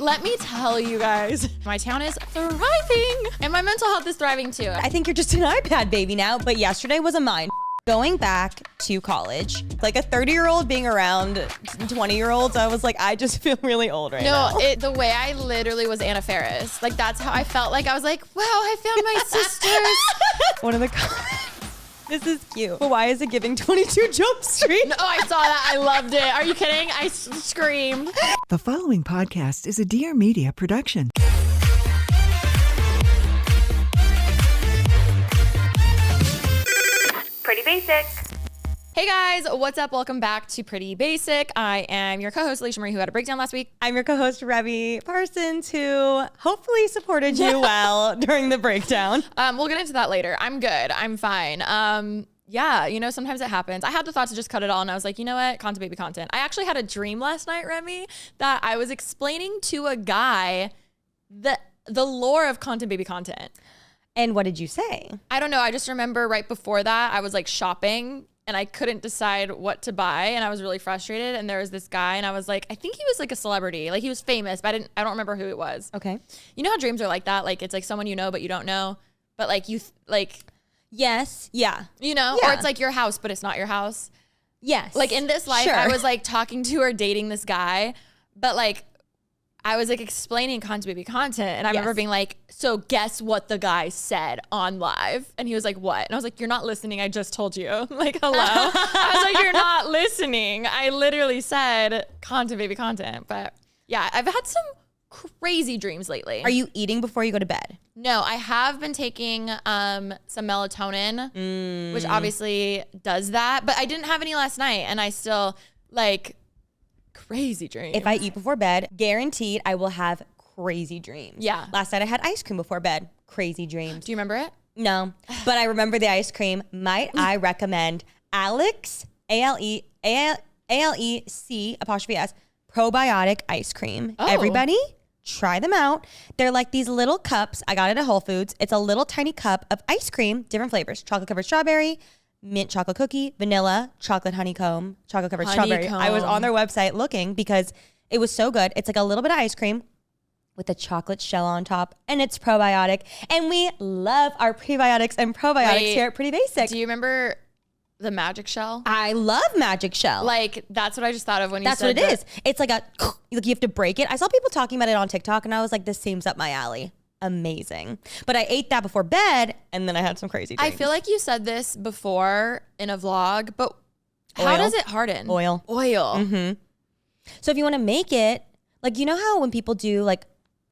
Let me tell you guys, my town is thriving and my mental health is thriving too. I think you're just an iPad baby now, but yesterday was a mind. Going back to college, like a 30-year-old being around 20-year-olds, I was like, I just feel really old right now. No, the way I literally was Anna Faris. Like, that's how I felt. Like, I was like, wow, I found my sisters. One of the comments. This is cute. But why is it giving 22 Jump Street? No, I saw that. I loved it. Are you kidding? I screamed. The following podcast is a Dear Media production. Pretty basic. Hey guys, what's up? Welcome back to Pretty Basic. I am your co-host, Alisha Marie, who had a breakdown last week. I'm your co-host, REMI Parsons, who hopefully supported you well during the breakdown. We'll get into that later. I'm good. I'm fine. Yeah, you know, sometimes it happens. I had the thought to just cut it all, and I was like, you know what? Content baby content. I actually had a dream last night, Remy, that I was explaining to a guy the lore of content baby content. And what did you say? I don't know. I just remember right before that, I was like shopping and I couldn't decide what to buy. And I was really frustrated. And there was this guy and I was like, I think he was like a celebrity. Like he was famous, but I don't remember who it was. Okay. You know how dreams are like that? Like it's like someone you know, but you don't know. But like yes. Yeah. You know, Yeah. or it's like your house, but it's not your house. Yes. Like in this life, Sure. I was like talking to or dating this guy, but like I was like explaining content baby content. And I remember being like, so guess what the guy said on live? And he was like, what? And I was like, you're not listening. I just told you. Like, hello. I was like, you're not listening. I literally said content baby content. But yeah, I've had some crazy dreams lately. Are you eating before you go to bed? No, I have been taking some melatonin, which obviously does that. But I didn't have any last night. And I still like crazy dreams. If I eat before bed, guaranteed I will have crazy dreams. Yeah. Last night I had ice cream before bed. Crazy dreams. Do you remember it? No, but I remember the ice cream. Might I recommend Alex, ALEC''S probiotic ice cream. Oh. Everybody, try them out. They're like these little cups. I got it at Whole Foods. It's a little tiny cup of ice cream, different flavors. Chocolate covered strawberry, mint chocolate cookie, vanilla, chocolate honeycomb, chocolate covered strawberry. I was on their website looking because it was so good. It's like a little bit of ice cream with a chocolate shell on top, and it's probiotic. And we love our prebiotics and probiotics here at Pretty Basic. Do you remember the magic shell? I love magic shell. Like, that's what I just thought of when you That's said what it is. It's like like you have to break it. I saw people talking about it on TikTok, and I was like, this seems up my alley. Amazing. But I ate that before bed, and then I had some crazy dreams. I feel like you said this before in a vlog, but how does it harden? Oil. Mm-hmm. So if you want to make it, like, you know how when people do like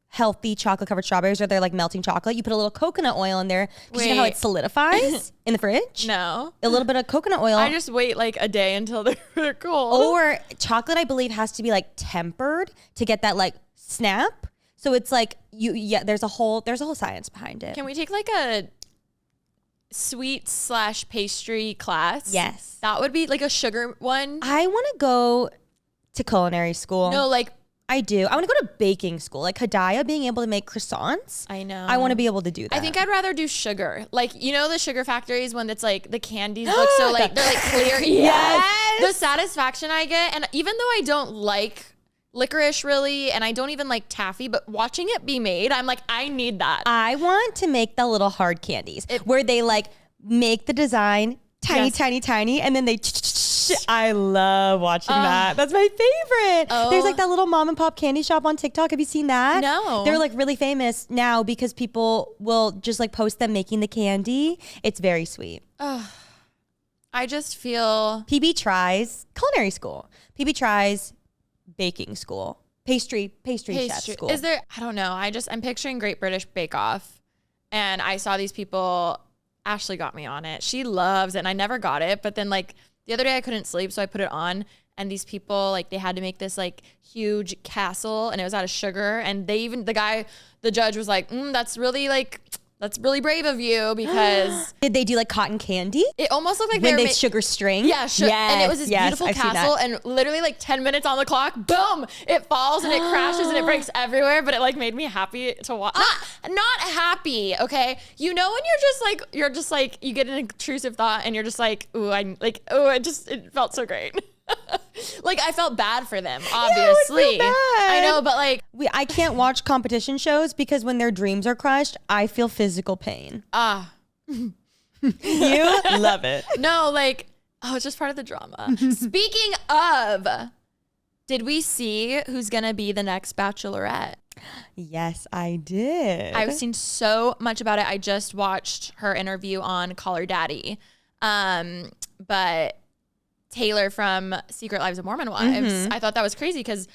healthy chocolate covered strawberries or they're like melting chocolate, you put a little coconut oil in there because you know how it solidifies in the fridge? No. A little bit of coconut oil. I just wait like a day until they're cold. Or chocolate, I believe, has to be like tempered to get that like snap. So it's like there's a whole science behind it. Can we take like a sweet/pastry class? Yes. That would be like a sugar one. I want to go to culinary school. No, like I do. I want to go to baking school. Like Hadaya being able to make croissants. I know. I want to be able to do that. I think I'd rather do sugar. Like, you know the sugar factories when it's like the candies look so like they're like clear. Yes. The satisfaction I get. And even though I don't like licorice really, and I don't even like taffy, but watching it be made, I'm like, I need that. I want to make the little hard candies where they like make the design tiny, and then they. I love watching that. That's my favorite. Oh. There's like that little mom and pop candy shop on TikTok. Have you seen that? No. They're like really famous now because people will just like post them making the candy. It's very sweet. I just feel PB tries culinary school. PB tries baking school. Pastry chef school. Is there, I don't know. I'm picturing Great British Bake Off, and I saw these people. Ashley got me on it. She loves it, and I never got it. But then like the other day I couldn't sleep, so I put it on, and these people like they had to make this like huge castle, and it was out of sugar, and the judge was like, that's really brave of you because Did they do like cotton candy? it almost looked like When they they sugar string? Yeah, sure. And it was this beautiful I've seen castle, that. and literally like 10 minutes on the clock, boom, it falls and it crashes and it breaks everywhere. But it like made me happy to watch. Not happy, okay? You know when you're just like you get an intrusive thought and you're just like, it felt so great. Like, I felt bad for them, obviously. Yeah, I know, but like, I can't watch competition shows because when their dreams are crushed, I feel physical pain. You love it. no, like, oh, it's just part of the drama. Speaking of, did we see who's going to be the next Bachelorette? Yes, I did. I've seen so much about it. I just watched her interview on Call Her Daddy. But Taylor from Secret Lives of Mormon Wives, I thought that was crazy because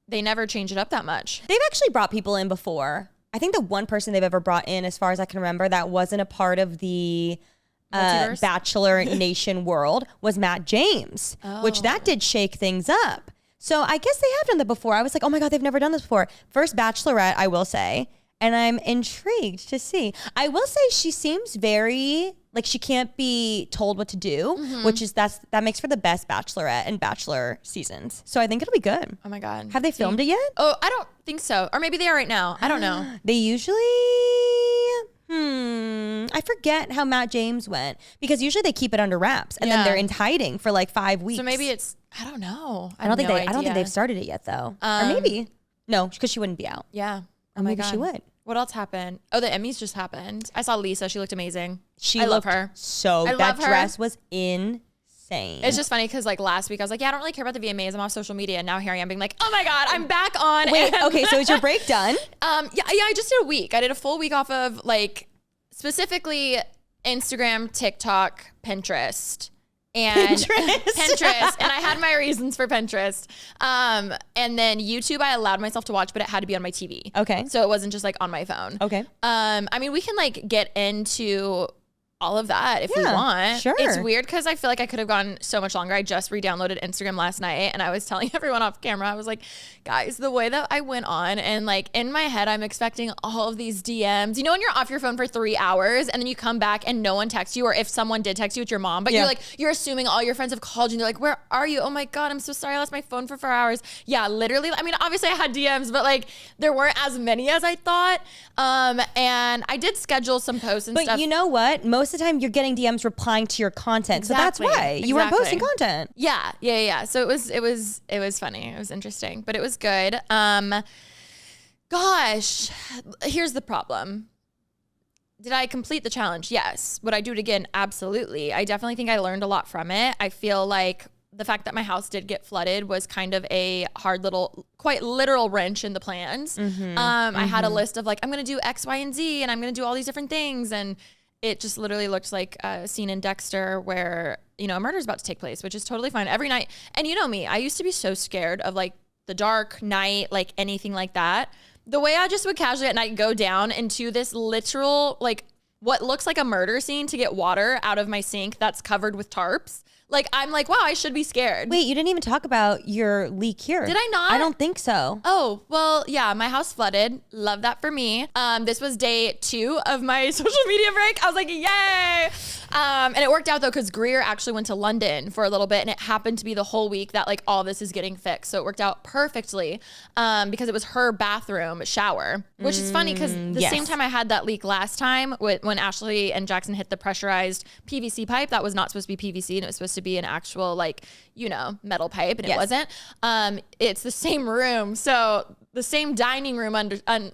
they never change it up that much. They've actually brought people in before. I think the one person they've ever brought in, as far as I can remember, that wasn't a part of the Bachelor Nation world was Matt James, which that did shake things up. So I guess they have done that before. I was like, oh my God, they've never done this before. First Bachelorette, I will say. And I'm intrigued to see. I will say she seems very, like she can't be told what to do, which is, that makes for the best Bachelorette and Bachelor seasons. So I think it'll be good. Oh my God. Have they filmed it yet? Oh, I don't think so. Or maybe they are right now. I don't know. They usually, I forget how Matt James went because usually they keep it under wraps and then they're in hiding for like 5 weeks. So maybe it's, I don't know. I don't think they've started it yet though. Or maybe. No, because she wouldn't be out. Yeah. Or maybe she would. What else happened? Oh, the Emmys just happened. I saw Lisa. She looked amazing. I love her. So that dress was insane. It's just funny because like last week I was like, yeah, I don't really care about the VMAs. I'm off social media. And now here I am being like, oh my God, I'm back on. Wait, okay. So is your break done? Yeah, I just did a week. I did a full week off of like specifically Instagram, TikTok, Pinterest. And Pinterest. And I had my reasons for Pinterest. And then YouTube, I allowed myself to watch, but it had to be on my TV. Okay. So it wasn't just like on my phone. Okay. I mean, we can like get into all of that if we want. Sure. It's weird because I feel like I could have gone so much longer. I just re-downloaded Instagram last night and I was telling everyone off camera, I was like, guys, the way that I went on and like in my head, I'm expecting all of these DMs. You know when you're off your phone for 3 hours and then you come back and no one texts you, or if someone did text you, it's your mom, but you're assuming all your friends have called you and they're like, where are you? Oh my God, I'm so sorry I lost my phone for 4 hours. Yeah, literally. I mean, obviously I had DMs, but like there weren't as many as I thought. And I did schedule some posts and stuff. But you know what? Most of the time you're getting DMs replying to your content. Exactly. So that's why you weren't posting content. Yeah. So it was funny. It was interesting, but it was good. Gosh, here's the problem. Did I complete the challenge? Yes. Would I do it again? Absolutely. I definitely think I learned a lot from it. I feel like the fact that my house did get flooded was kind of a hard little, quite literal wrench in the plans. I had a list of like, I'm going to do X, Y, and Z, and I'm going to do all these different things. And it just literally looked like a scene in Dexter where, you know, a murder is about to take place, which is totally fine every night. And you know me, I used to be so scared of like the dark night, like anything like that. The way I just would casually at night go down into this literal, like what looks like a murder scene to get water out of my sink that's covered with tarps. Like, I'm like, wow, I should be scared. Wait, you didn't even talk about your leak here. Did I not? I don't think so. Oh, well, yeah, my house flooded. Love that for me. This was day 2 of my social media break. I was like, yay. And it worked out though, because Greer actually went to London for a little bit and it happened to be the whole week that like all this is getting fixed. So it worked out perfectly because it was her bathroom shower, which is funny because the same time I had that leak last time when Ashley and Jackson hit the pressurized PVC pipe, that was not supposed to be PVC and it was supposed to be an actual like, you know, metal pipe and it wasn't. It's the same room. So the same dining room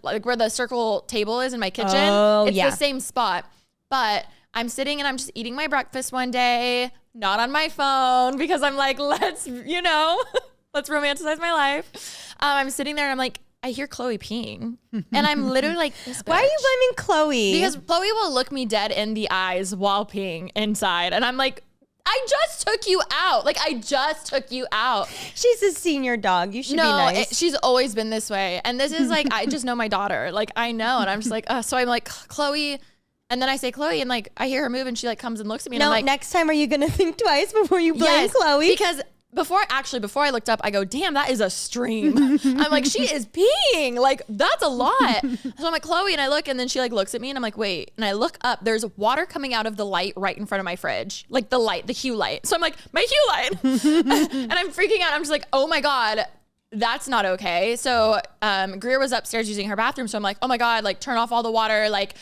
like where the circle table is in my kitchen. It's the same spot. But I'm sitting and I'm just eating my breakfast one day, not on my phone because I'm like, let's romanticize my life. I'm sitting there and I'm like, I hear Chloe peeing. And I'm literally like, why are you blaming Chloe? Because Chloe will look me dead in the eyes while peeing inside. And I'm like, I just took you out. Like, I just took you out. She's a senior dog. You should be nice. She's always been this way. And this is like, I just know my daughter. Like, I know. And I'm just like, so I'm like, Chloe. And then I say Chloe, and like, I hear her move and she like comes and looks at me. And I'm like, next time, are you going to think twice before you blame Chloe? Because before I looked up, I go, damn, that is a stream. I'm like, she is peeing. Like, that's a lot. So I'm like, Chloe, and I look, and then she like looks at me and I'm like, wait. And I look up, there's water coming out of the light right in front of my fridge. Like the hue light. So I'm like, my hue light. And I'm freaking out. I'm just like, oh my God, that's not okay. So Greer was upstairs using her bathroom. So I'm like, oh my God, like turn off all the water. Like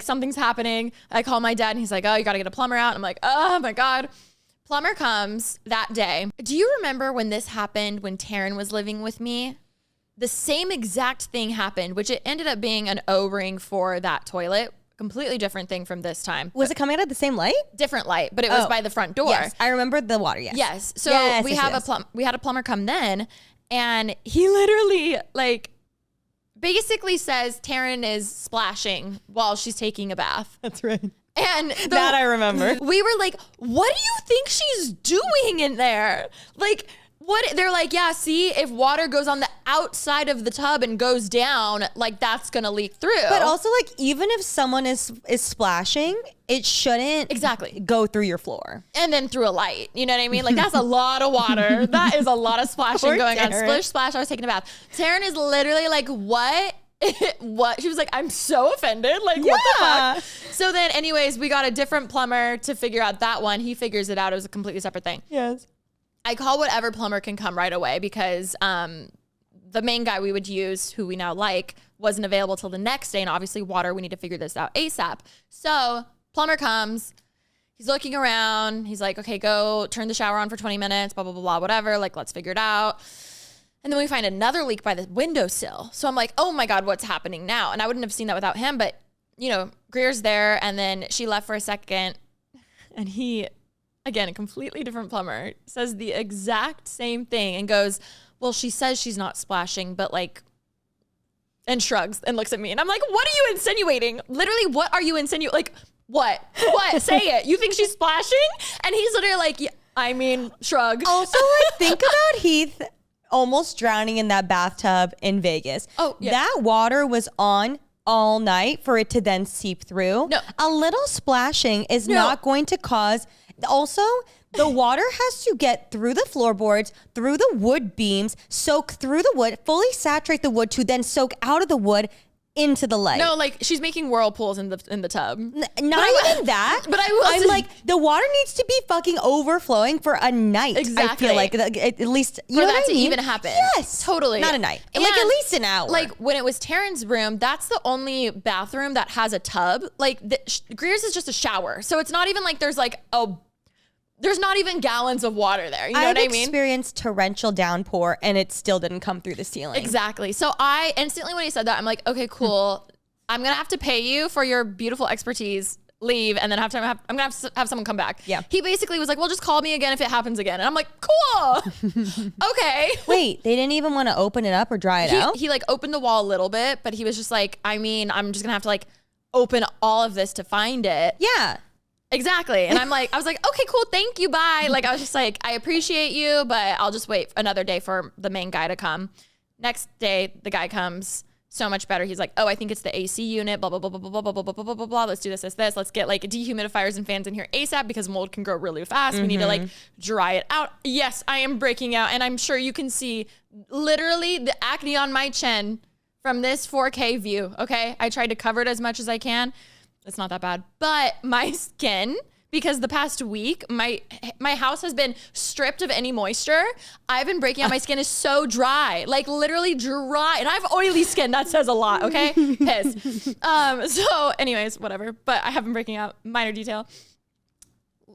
something's happening. I call my dad and he's like, oh, you got to get a plumber out. I'm like, oh my God. Plumber comes that day. Do you remember when this happened when Taryn was living with me? The same exact thing happened, which it ended up being an O-ring for that toilet. Completely different thing from this time. Was it coming out of the same light? Different light, but it was by the front door. Yes, I remember the water, yes. Yes. So we had a plumber come then, and he literally like basically says Taryn is splashing while she's taking a bath. That's right. And that I remember. We were like, what do you think she's doing in there? Like, what? They're like, yeah, see, if water goes on the outside of the tub and goes down, like that's going to leak through. But also, like, even if someone is splashing, it shouldn't go through your floor. And then through a light. You know what I mean? Like, that's a lot of water. That is a lot of splashing going on. Splish, splash. I was taking a bath. Taryn is literally like, what? What? She was like, I'm so offended. Like, what the fuck? So then, anyways, we got a different plumber to figure out that one. He figures it out. It was a completely separate thing. Yes. I call whatever plumber can come right away because the main guy we would use, who we now like, wasn't available till the next day. And obviously water, we need to figure this out ASAP. So plumber comes, he's looking around. He's like, okay, go turn the shower on for 20 minutes, blah, blah, blah, blah, whatever. Like, let's figure it out. And then we find another leak by the windowsill. So I'm like, oh my God, what's happening now? And I wouldn't have seen that without him. But, you know, Greer's there. And then she left for a second. And he, again, a completely different plumber, says the exact same thing and goes, well, she says she's not splashing, but like, and shrugs and looks at me. And I'm like, what are you insinuating? Literally, what are you insinuating? Like, what? What? Say it. You think she's splashing? And he's literally like, yeah, I mean, shrug. Also, like, think about Heath almost drowning in that bathtub in Vegas. Oh, yeah. That water was on all night for it to then seep through. No. A little splashing is not going to cause. Also, the water has to get through the floorboards, through the wood beams, soak through the wood, fully saturate the wood to then soak out of the wood into the light. No, like she's making whirlpools in the tub. Not even that. But I'm like, the water needs to be fucking overflowing for a night. Exactly. I feel like at least for that to even happen. Yes, totally. Not a night. And like at least an hour. Like when it was Taryn's room, that's the only bathroom that has a tub. Like Greer's is just a shower, so it's not even like there's like there's not even gallons of water there. You know what I mean? I've experienced torrential downpour and it still didn't come through the ceiling. Exactly. So I instantly, when he said that, I'm like, okay, cool. I'm going to have to pay you for your beautiful expertise, leave, and then I'm going to have someone come back. Yeah. He basically was like, well, just call me again if it happens again. And I'm like, cool. Okay. Wait, they didn't even want to open it up or dry it out? He like opened the wall a little bit, but he was just like, I mean, I'm just going to have to like open all of this to find it. Yeah. Exactly. And I was like, okay, cool. Thank you. Bye. Like, I was just like, I appreciate you, but I'll just wait another day for the main guy to come. Next day, the guy comes so much better. He's like, oh, I think it's the AC unit, blah, blah, blah, blah, blah, blah, blah, blah, blah, blah, blah, blah. Let's do this. Let's get like dehumidifiers and fans in here ASAP because mold can grow really fast. We need to like dry it out. Yes, I am breaking out. And I'm sure you can see literally the acne on my chin from this 4K view. Okay. I tried to cover it as much as I can. It's not that bad, but my skin, because the past week, my house has been stripped of any moisture. I've been breaking out. My skin is so dry, like literally dry. And I have oily skin. That says a lot, okay? Piss. So anyways, whatever. But I have been breaking out. Minor detail.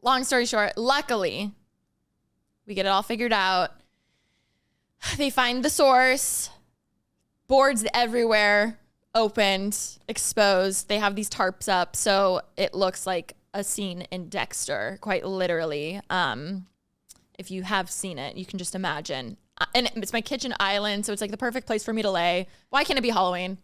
Long story short, luckily, we get it all figured out. They find the source. Boards everywhere. Opened, exposed. They have these tarps up, so it looks like a scene in Dexter, quite literally. If you have seen it, you can just imagine. And it's my kitchen island, so it's like the perfect place for me to lay. Why can't it be Halloween?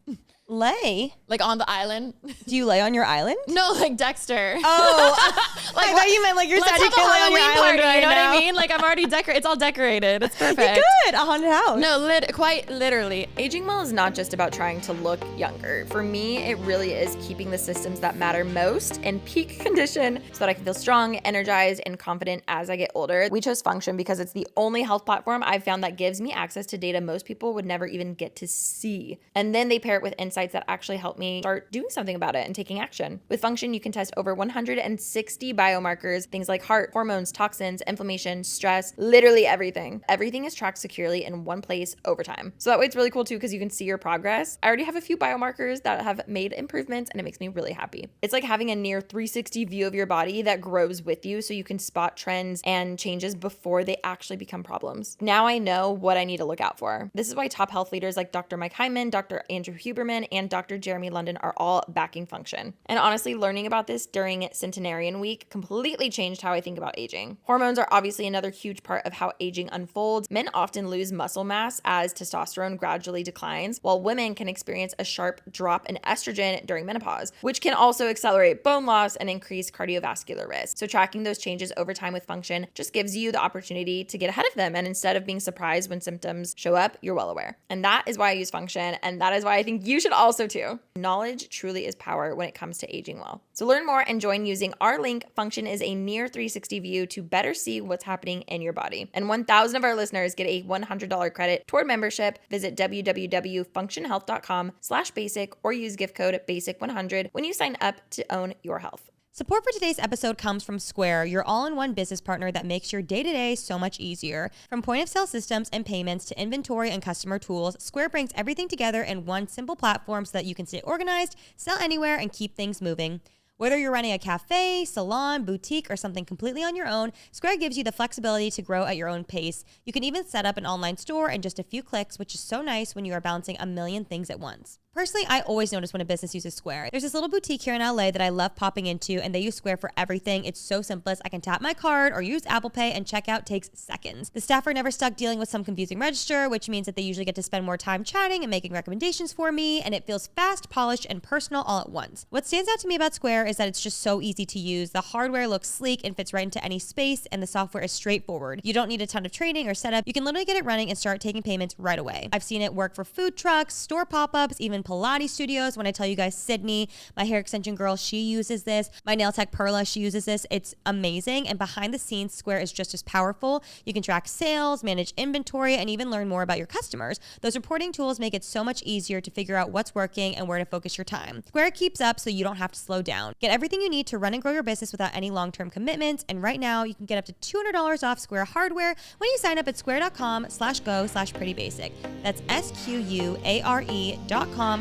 Lay? Like on the island? Do you lay on your island? No, like Dexter. Oh, like I thought you meant like you're sad you can't lay on your island right you know now. what I mean? Like I'm already decorated. It's all decorated. It's perfect. Good, a haunted house. No, quite literally. Aging well is not just about trying to look younger. For me, it really is keeping the systems that matter most in peak condition so that I can feel strong, energized, and confident as I get older. We chose Function because it's the only health platform I've found that gives me access to data most people would never even get to see. And then they pair it with insights insights that actually helped me start doing something about it and taking action. With Function, you can test over 160 biomarkers, things like heart, hormones, toxins, inflammation, stress, literally everything. Everything is tracked securely in one place over time. So that way it's really cool too, because you can see your progress. I already have a few biomarkers that have made improvements, and it makes me really happy. It's like having a near 360 view of your body that grows with you, so you can spot trends and changes before they actually become problems. Now I know what I need to look out for. This is why top health leaders like Dr. Mike Hyman, Dr. Andrew Huberman, and Dr. Jeremy London are all backing Function. And honestly, learning about this during Centenarian Week completely changed how I think about aging. Hormones are obviously another huge part of how aging unfolds. Men often lose muscle mass as testosterone gradually declines, while women can experience a sharp drop in estrogen during menopause, which can also accelerate bone loss and increase cardiovascular risk. So tracking those changes over time with Function just gives you the opportunity to get ahead of them. And instead of being surprised when symptoms show up, you're well aware. And that is why I use Function. And that is why I think you should also too. Knowledge truly is power when it comes to aging well. So learn more and join using our link. Function is a near 360 view to better see what's happening in your body. And 1,000 of our listeners get a $100 credit toward membership. Visit www.functionhealth.com/basic or use gift code BASIC100 when you sign up to own your health. Support for today's episode comes from Square, your all-in-one business partner that makes your day-to-day so much easier. From point-of-sale systems and payments to inventory and customer tools, Square brings everything together in one simple platform so that you can stay organized, sell anywhere, and keep things moving. Whether you're running a cafe, salon, boutique, or something completely on your own, Square gives you the flexibility to grow at your own pace. You can even set up an online store in just a few clicks, which is so nice when you are balancing a million things at once. Personally, I always notice when a business uses Square. There's this little boutique here in LA that I love popping into, and they use Square for everything. It's so simplest. I can tap my card or use Apple Pay, and checkout takes seconds. The staff are never stuck dealing with some confusing register, which means that they usually get to spend more time chatting and making recommendations for me, and it feels fast, polished, and personal all at once. What stands out to me about Square is that it's just so easy to use. The hardware looks sleek and fits right into any space, and the software is straightforward. You don't need a ton of training or setup. You can literally get it running and start taking payments right away. I've seen it work for food trucks, store pop-ups, even Pilates studios. When I tell you guys, Sydney, my hair extension girl, she uses this. My nail tech Perla, she uses this. It's amazing. And behind the scenes, Square is just as powerful. You can track sales, manage inventory, and even learn more about your customers. Those reporting tools make it so much easier to figure out what's working and where to focus your time. Square keeps up so you don't have to slow down. Get everything you need to run and grow your business without any long-term commitments. And right now, you can get up to $200 off Square hardware when you sign up at square.com/go/prettybasic. That's SQUARE.com/GO/prettybasic.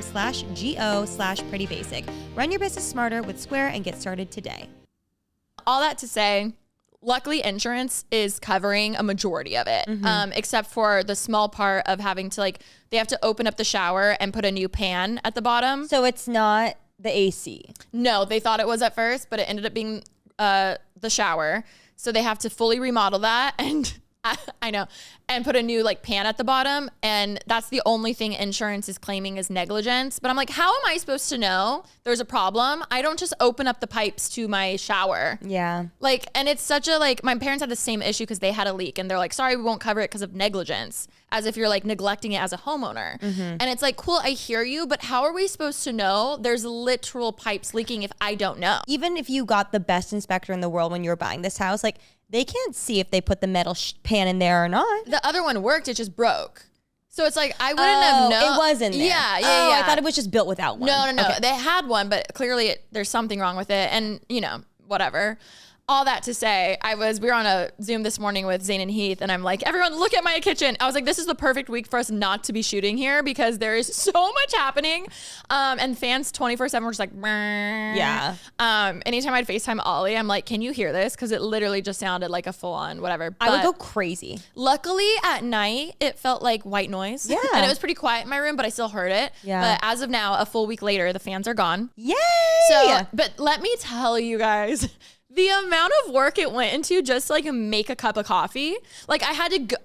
Run your business smarter with Square and get started today. All that to say, luckily insurance is covering a majority of it, except for the small part of having to they have to open up the shower and put a new pan at the bottom. So it's not the AC. No, they thought it was at first, but it ended up being the shower. So they have to fully remodel that, and I know, and put a new pan at the bottom. And that's the only thing insurance is claiming is negligence. But I'm like, how am I supposed to know there's a problem? I don't just open up the pipes to my shower. Yeah. And it's such a, my parents had the same issue because they had a leak, and they're like, sorry, we won't cover it because of negligence, as if you're neglecting it as a homeowner. And it's cool, I hear you, but how are we supposed to know there's literal pipes leaking if I don't know? Even if you got the best inspector in the world when you were buying this house, they can't see if they put the metal pan in there or not. The other one worked, it just broke. So it's I wouldn't have known. It was in there. Yeah. I thought it was just built without one. No. Okay. They had one, but clearly there's something wrong with it. And, whatever. All that to say, we were on a Zoom this morning with Zane and Heath, and I'm like, everyone look at my kitchen. I was like, this is the perfect week for us not to be shooting here because there is so much happening. And fans 24/7 were just Meh. Yeah. Anytime I'd FaceTime Ollie, I'm like, can you hear this? Because it literally just sounded like a full on whatever. But I would go crazy. luckily at night, it felt like white noise. Yeah. And it was pretty quiet in my room, but I still heard it. Yeah. But as of now, a full week later, the fans are gone. Yay! So, but let me tell you guys, the amount of work it went into just make a cup of coffee. I had to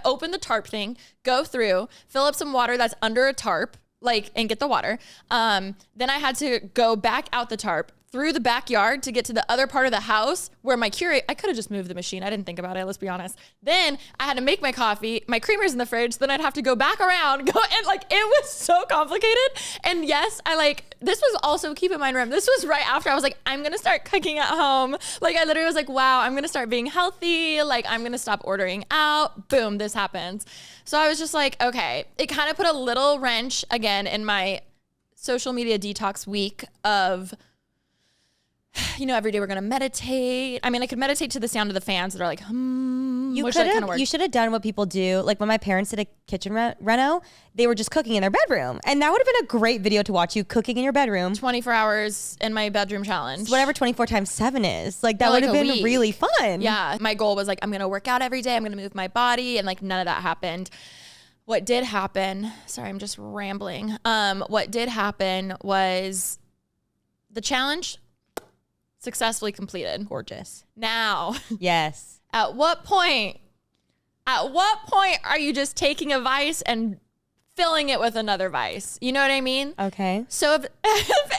open the tarp thing, go through, fill up some water that's under a tarp, and get the water. Then I had to go back out the tarp, through the backyard to get to the other part of the house where I could have just moved the machine. I didn't think about it. Let's be honest. Then I had to make my coffee. My creamer's in the fridge. So then I'd have to go back around, and it was so complicated. And yes, this was also, keep in mind, Rem, this was right after I was like, I'm going to start cooking at home. I literally was like, wow, I'm going to start being healthy. I'm going to stop ordering out. Boom, this happens. So I was just like, okay, it kind of put a little wrench again in my social media detox week of, every day we're going to meditate. I mean, I could meditate to the sound of the fans that are like, You should have done what people do. Like when my parents did a kitchen reno, they were just cooking in their bedroom. And that would have been a great video to watch, you cooking in your bedroom. 24 hours in my bedroom challenge. Whatever 24 times 7 is. That would have been really fun. Yeah. My goal was I'm going to work out every day. I'm going to move my body. And none of that happened. What did happen, sorry, I'm just rambling. What did happen was the challenge successfully completed. Gorgeous. Now. Yes. At what point are you just taking a vice and filling it with another vice? You know what I mean? Okay. So if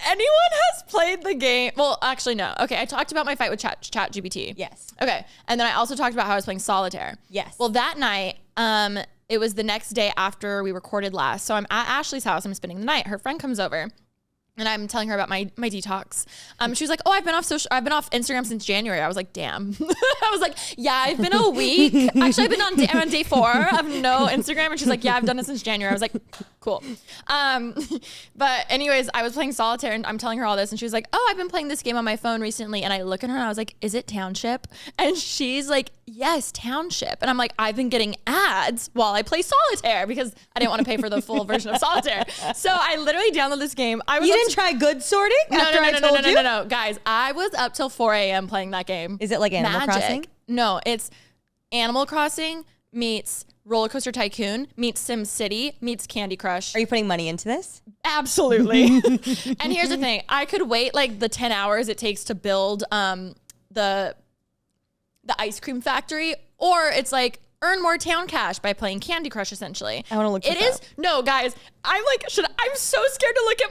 anyone has played the game, well, actually, no. Okay, I talked about my fight with ChatGPT. Yes. Okay, and then I also talked about how I was playing solitaire. Yes. Well, that night, it was the next day after we recorded last. So I'm at Ashley's house. I'm spending the night. Her friend comes over. And I'm telling her about my detox. She was like, "Oh, I've been off Instagram since January." I was like, "Damn." I was like, "Yeah, I've been a week. Actually, I've been I'm on day 4 of no Instagram." And she's like, "Yeah, I've done it since January." I was like, "Cool." But anyways, I was playing solitaire, and I'm telling her all this, and she was like, "Oh, I've been playing this game on my phone recently." And I look at her, and I was like, "Is it Township?" And she's like, "Yes, Township." And I'm like, "I've been getting ads while I play solitaire because I didn't want to pay for the full version of solitaire." So I literally downloaded this game. You didn't try good sorting after I told you? No, guys, I was up till 4 a.m. playing that game. Is it like Animal Crossing? No, it's Animal Crossing meets Roller Coaster Tycoon meets Sim City meets Candy Crush. Are you putting money into this? Absolutely. And here's the thing. I could wait the 10 hours it takes to build the ice cream factory, or it's earn more town cash by playing Candy Crush, essentially. I want to look It is, no, guys, I'm so scared to look at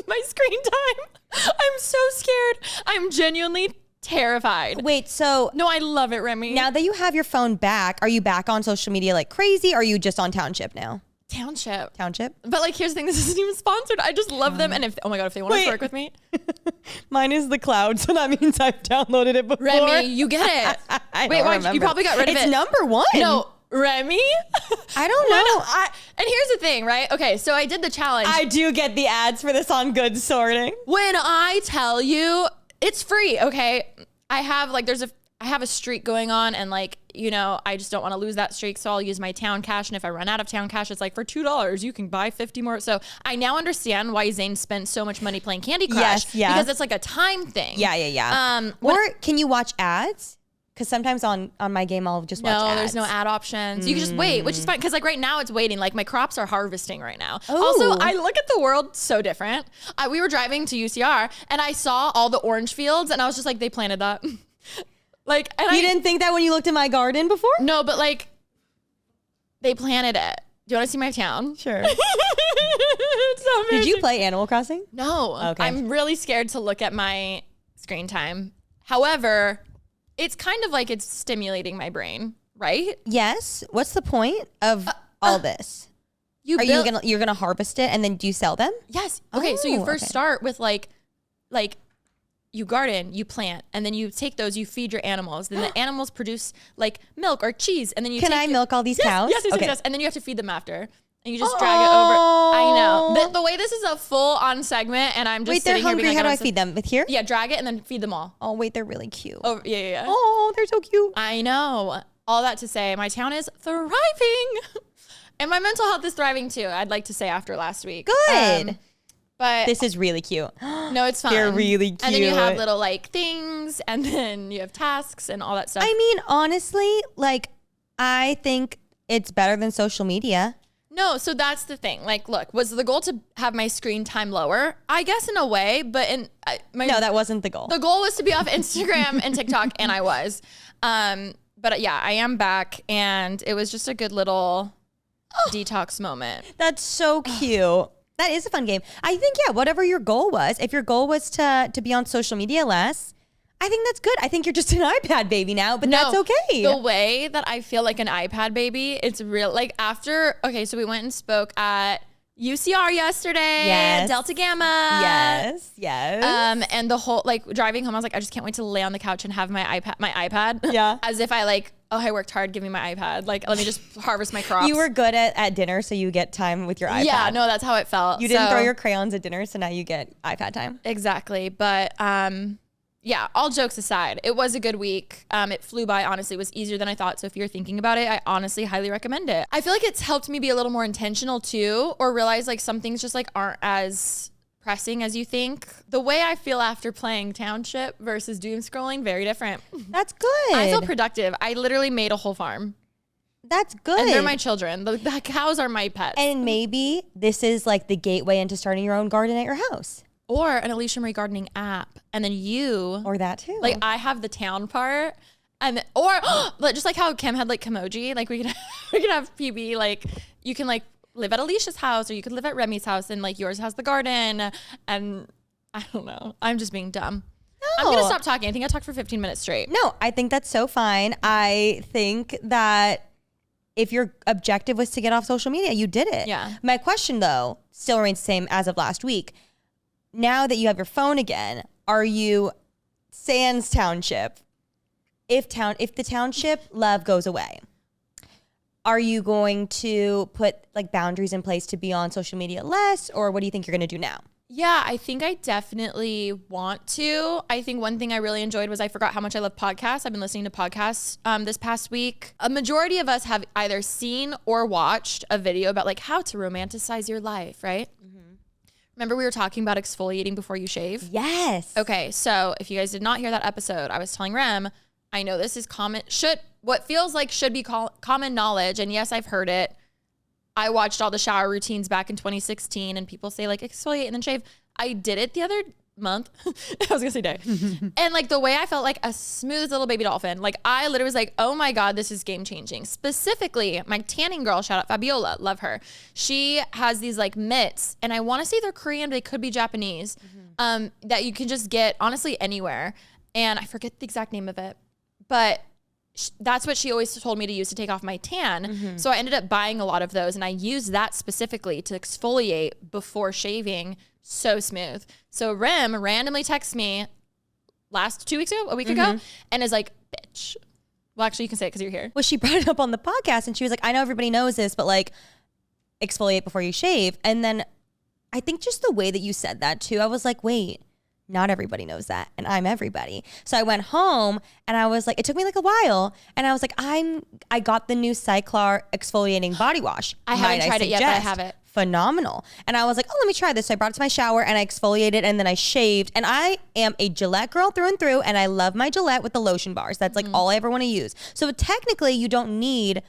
my screen time. I'm so scared. I'm genuinely terrified. Wait, so. No, I love it, Remy. Now that you have your phone back, are you back on social media like crazy? Or are you just on Township now? Township. But here's the thing. This isn't even sponsored. I just love them. And oh my God, if they want to work with me. Mine is the cloud. So that means I've downloaded it before. Remy, you get it. Wait, why? You probably got rid of it. It's number 1. No, Remy? I don't know. And here's the thing, right? Okay, so I did the challenge. I do get the ads for this on good sorting. When I tell you, it's free, okay? I have I have a streak going on, and I just don't want to lose that streak, so I'll use my town cash. And if I run out of town cash, it's for $2 you can buy 50 more. So I now understand why Zane spent so much money playing Candy Crush. Yes, yeah. Because it's a time thing. Yeah. Or can you watch ads? Because sometimes on my game I'll just watch ads. No, there's no ad options. You can just wait, which is fine. Because right now it's waiting. My crops are harvesting right now. Ooh. Also, I look at the world so different. We were driving to UCR and I saw all the orange fields, and I was just like, they planted that. You didn't think that when you looked at my garden before? No, but they planted it. Do you want to see my town? Sure. So did you play Animal Crossing? No. Okay. I'm really scared to look at my screen time. However, it's kind of it's stimulating my brain, right? Yes. What's the point of all this? You're gonna harvest it and then do you sell them? Yes. Okay. So you first start with you garden, you plant, and then you take those, you feed your animals. Then the animals produce milk or cheese, and then you Can I milk all these cows? Yes. And then you have to feed them after. And you just drag it over. I know. The way this is a full-on segment, and I'm just they're hungry. How do I feed them? With here? Yeah, drag it and then feed them all. Oh, wait, they're really cute. Oh, yeah. Oh, they're so cute. I know. All that to say, my town is thriving. And my mental health is thriving too, I'd like to say, after last week. Good. But this is really cute. No, it's fun. They're really cute. And then you have little things, and then you have tasks and all that stuff. I mean, honestly, I think it's better than social media. No, so that's the thing. Look, was the goal to have my screen time lower? I guess in a way, but no, that wasn't the goal. The goal was to be off Instagram and TikTok, and I was. But yeah, I am back, and it was just a good little detox moment. That's so cute. That is a fun game. I think, yeah, whatever your goal was, if your goal was to be on social media less, I think that's good. I think you're just an iPad baby now, but that's okay. The way that I feel like an iPad baby, it's real. Like after, so we went and spoke at UCR yesterday. Yes. Delta Gamma. Yes. And the whole, like driving home, I was like, I just can't wait to lay on the couch and have my iPad. Yeah. As if I worked hard, give me my iPad. Like, let me just harvest my crops. You were good at dinner, so you get time with your iPad. Yeah, no, that's how it felt. You didn't throw your crayons at dinner, so now you get iPad time. Exactly. But yeah, all jokes aside, it was a good week. It flew by, honestly. It was easier than I thought. So if you're thinking about it, I honestly highly recommend it. I feel like it's helped me be a little more intentional too, or realize like some things just like aren't as pressing as you think. The way I feel after playing Township versus doom scrolling, very different. That's good. I feel productive. I literally made a whole farm. That's good. And they're my children. The cows are my pets. And maybe this is like the gateway into starting your own garden at your house. Or an Alisha Marie gardening app. And then you. Or that too. Like I have the town part. And or just like how Kim had like Kimoji. Like we could have PB. Like you can like live at Alicia's house, or you could live at Remi's house, and like yours has the garden. And I don't know. I'm just being dumb. No. I'm going to stop talking. I think I talked for 15 minutes straight. No, I think that's so fine. I think that if your objective was to get off social media, you did it. Yeah. My question though still remains the same as of last week. Now that you have your phone again, are you sans Township? If the Township love goes away, are you going to put like boundaries in place to be on social media less, or what do you think you're going to do now? Yeah, I think I definitely want to. I think one thing I really enjoyed was I forgot how much I love podcasts. I've been listening to podcasts this past week. A majority of us have either seen or watched a video about like how to romanticize your life, right? Mm-hmm. Remember we were talking about exfoliating before you shave? Yes. Okay, so if you guys did not hear that episode, I was telling Rem, I know this is what feels like should be common knowledge, and yes, I've heard it. I watched all the shower routines back in 2016, and people say like exfoliate and then shave. I did it the other month. I was gonna say day. And like the way I felt like a smooth little baby dolphin, like I literally was like, oh my God, this is game changing. Specifically, my tanning girl, shout out Fabiola, love her. She has these like mitts, and I want to say they're Korean, but they could be Japanese, that you can just get honestly anywhere. And I forget the exact name of it, but that's what she always told me to use to take off my tan. Mm-hmm. So I ended up buying a lot of those, and I used that specifically to exfoliate before shaving. So smooth. So Rem randomly texts me a week ago, and is like, bitch. Well, actually, you can say it because you're here. Well, she brought it up on the podcast, and she was like, I know everybody knows this, but like exfoliate before you shave. And then I think just the way that you said that too, I was like, wait, not everybody knows that, and I'm everybody. So I went home, and I was like, it took me like a while, and I was like, I got the new Cyclar exfoliating body wash. I haven't tried it yet, but I have it. Phenomenal. And I was like, oh, let me try this. So I brought it to my shower, and I exfoliated, and then I shaved. And I am a Gillette girl through and through, and I love my Gillette with the lotion bars. That's like all I ever want to use. So technically, you don't need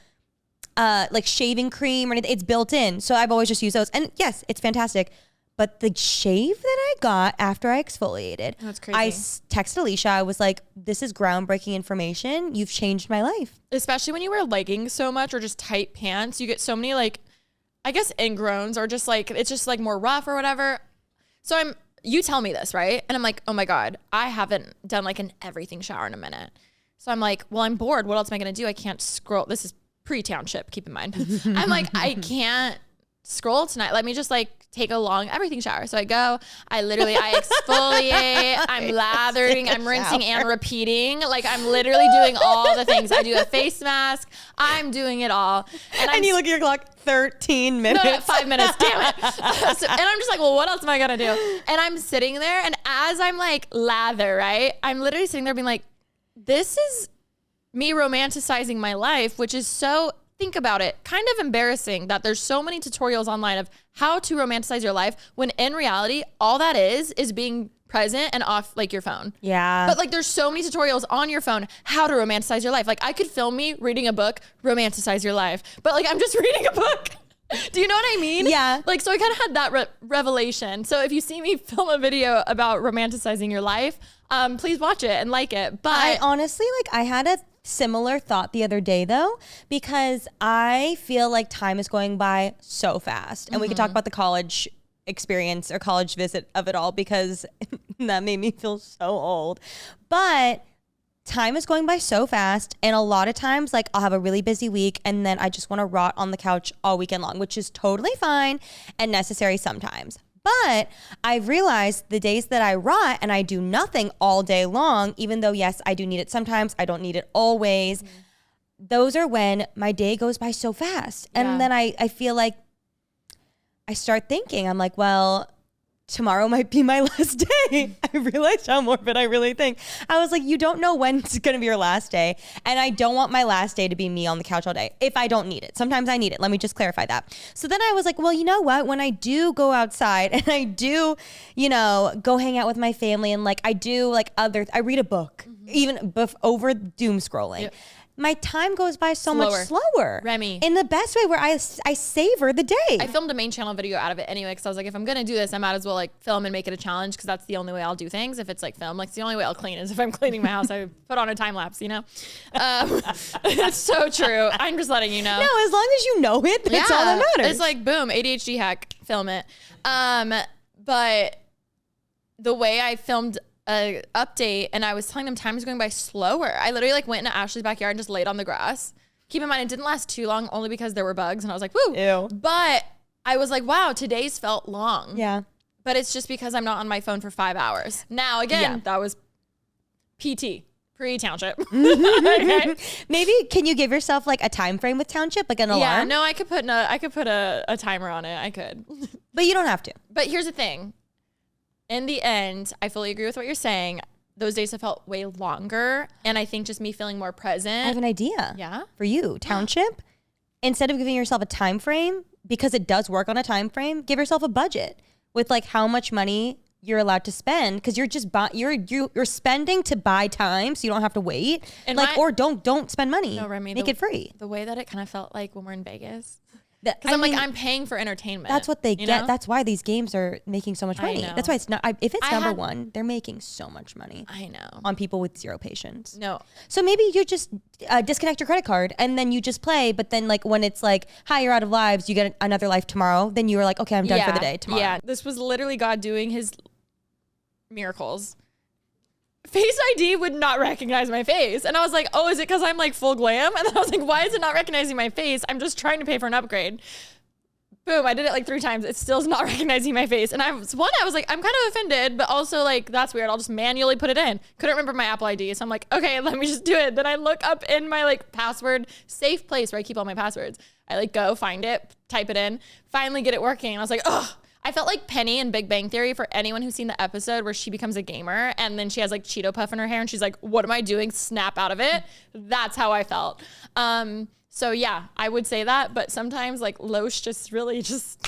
like shaving cream or anything. It's built in. So I've always just used those. And yes, it's fantastic. But the shave that I got after I exfoliated, that's crazy. I texted Alisha. I was like, this is groundbreaking information. You've changed my life. Especially when you wear leggings so much or just tight pants, you get so many like, I guess ingrowns, or just like, it's just like more rough or whatever. So you tell me this, right? And I'm like, oh my God, I haven't done like an everything shower in a minute. So I'm like, well, I'm bored. What else am I going to do? I can't scroll. This is pre-Township, keep in mind. I'm like, I can't scroll tonight. Let me just like take a long everything shower. So I go, I exfoliate, I'm lathering, I'm rinsing and repeating. Like I'm literally doing all the things. I do a face mask. I'm doing it all. And you look at your clock, 13 minutes. No, 5 minutes, damn it. And I'm just like, well, what else am I gonna do? And I'm sitting there, and as I'm like lather, right? I'm literally sitting there being like, this is me romanticizing my life, which is so, think about it, kind of embarrassing that there's so many tutorials online of how to romanticize your life, when in reality, all that is being present and off like your phone. Yeah. But like there's so many tutorials on your phone how to romanticize your life. Like I could film me reading a book, romanticize your life. But like I'm just reading a book. Do you know what I mean? Yeah. Like, so I kind of had that revelation. So if you see me film a video about romanticizing your life, please watch it and like it. But I honestly, like I had a similar thought the other day though, because I feel like time is going by so fast, and we could talk about the college experience or college visit of it all because that made me feel so old. But time is going by so fast. And a lot of times, like, I'll have a really busy week and then I just want to rot on the couch all weekend long, which is totally fine and necessary sometimes. But I've realized the days that I rot and I do nothing all day long, even though, yes, I do need it sometimes, I don't need it always. Those are when my day goes by so fast. And then I feel like I start thinking, I'm like, well, tomorrow might be my last day. I realized how morbid I really think. I was like, you don't know when it's going to be your last day. And I don't want my last day to be me on the couch all day if I don't need it. Sometimes I need it. Let me just clarify that. So then I was like, well, you know what? When I do go outside and I do, you know, go hang out with my family and like I do like I read a book, even over doom scrolling. Yep. My time goes by so much slower. REMI. In the best way where I savor the day. I filmed a main channel video out of it anyway because I was like, if I'm going to do this, I might as well like film and make it a challenge because that's the only way I'll do things. If it's like film, like it's the only way I'll clean is if I'm cleaning my house, I put on a time lapse, you know? It's so true. I'm just letting you know. No, as long as you know it, that's all that matters. It's like, boom, ADHD hack, film it. But the way I filmed a update and I was telling them time was going by slower. I literally like went into Ashley's backyard and just laid on the grass. Keep in mind, it didn't last too long only because there were bugs and I was like, woo. Ew. But I was like, wow, today's felt long. Yeah. But it's just because I'm not on my phone for 5 hours. Now, again, that was PT, pre-Township. Okay. Maybe can you give yourself like a time frame with Township, like an alarm? Yeah, no, I could put a timer on it. I could. But you don't have to. But here's the thing. In the end, I fully agree with what you're saying. Those days have felt way longer. And I think just me feeling more present. I have an idea. Yeah. For you, Township, instead of giving yourself a time frame, because it does work on a time frame, give yourself a budget with like how much money you're allowed to spend because you're just you're spending to buy time so you don't have to wait. And like or don't spend money. No, Remy, make it free. The way that it kind of felt like when we're in Vegas. Because I'm paying for entertainment. That's what they get. Know? That's why these games are making so much money. That's why it's not. If it's number one, they're making so much money. I know. On people with zero patience. No. So maybe you just disconnect your credit card and then you just play. But then like when it's like, hi, you're out of lives, you get another life tomorrow. Then you were like, okay, I'm done for the day tomorrow. Yeah. This was literally God doing his miracles. Face ID would not recognize my face. And I was like, oh, is it because I'm like full glam? And then I was like, why is it not recognizing my face? I'm just trying to pay for an upgrade. Boom, I did it like 3 times. It still is not recognizing my face. And I was like, I'm kind of offended, but also like, that's weird. I'll just manually put it in. Couldn't remember my Apple ID. So I'm like, okay, let me just do it. Then I look up in my like password safe place where I keep all my passwords. I like go find it, type it in, finally get it working. And I was like, oh, I felt like Penny in Big Bang Theory for anyone who's seen the episode where she becomes a gamer and then she has like Cheeto Puff in her hair and she's like, what am I doing? Snap out of it. That's how I felt. So yeah, I would say that, but sometimes like Loesch just really just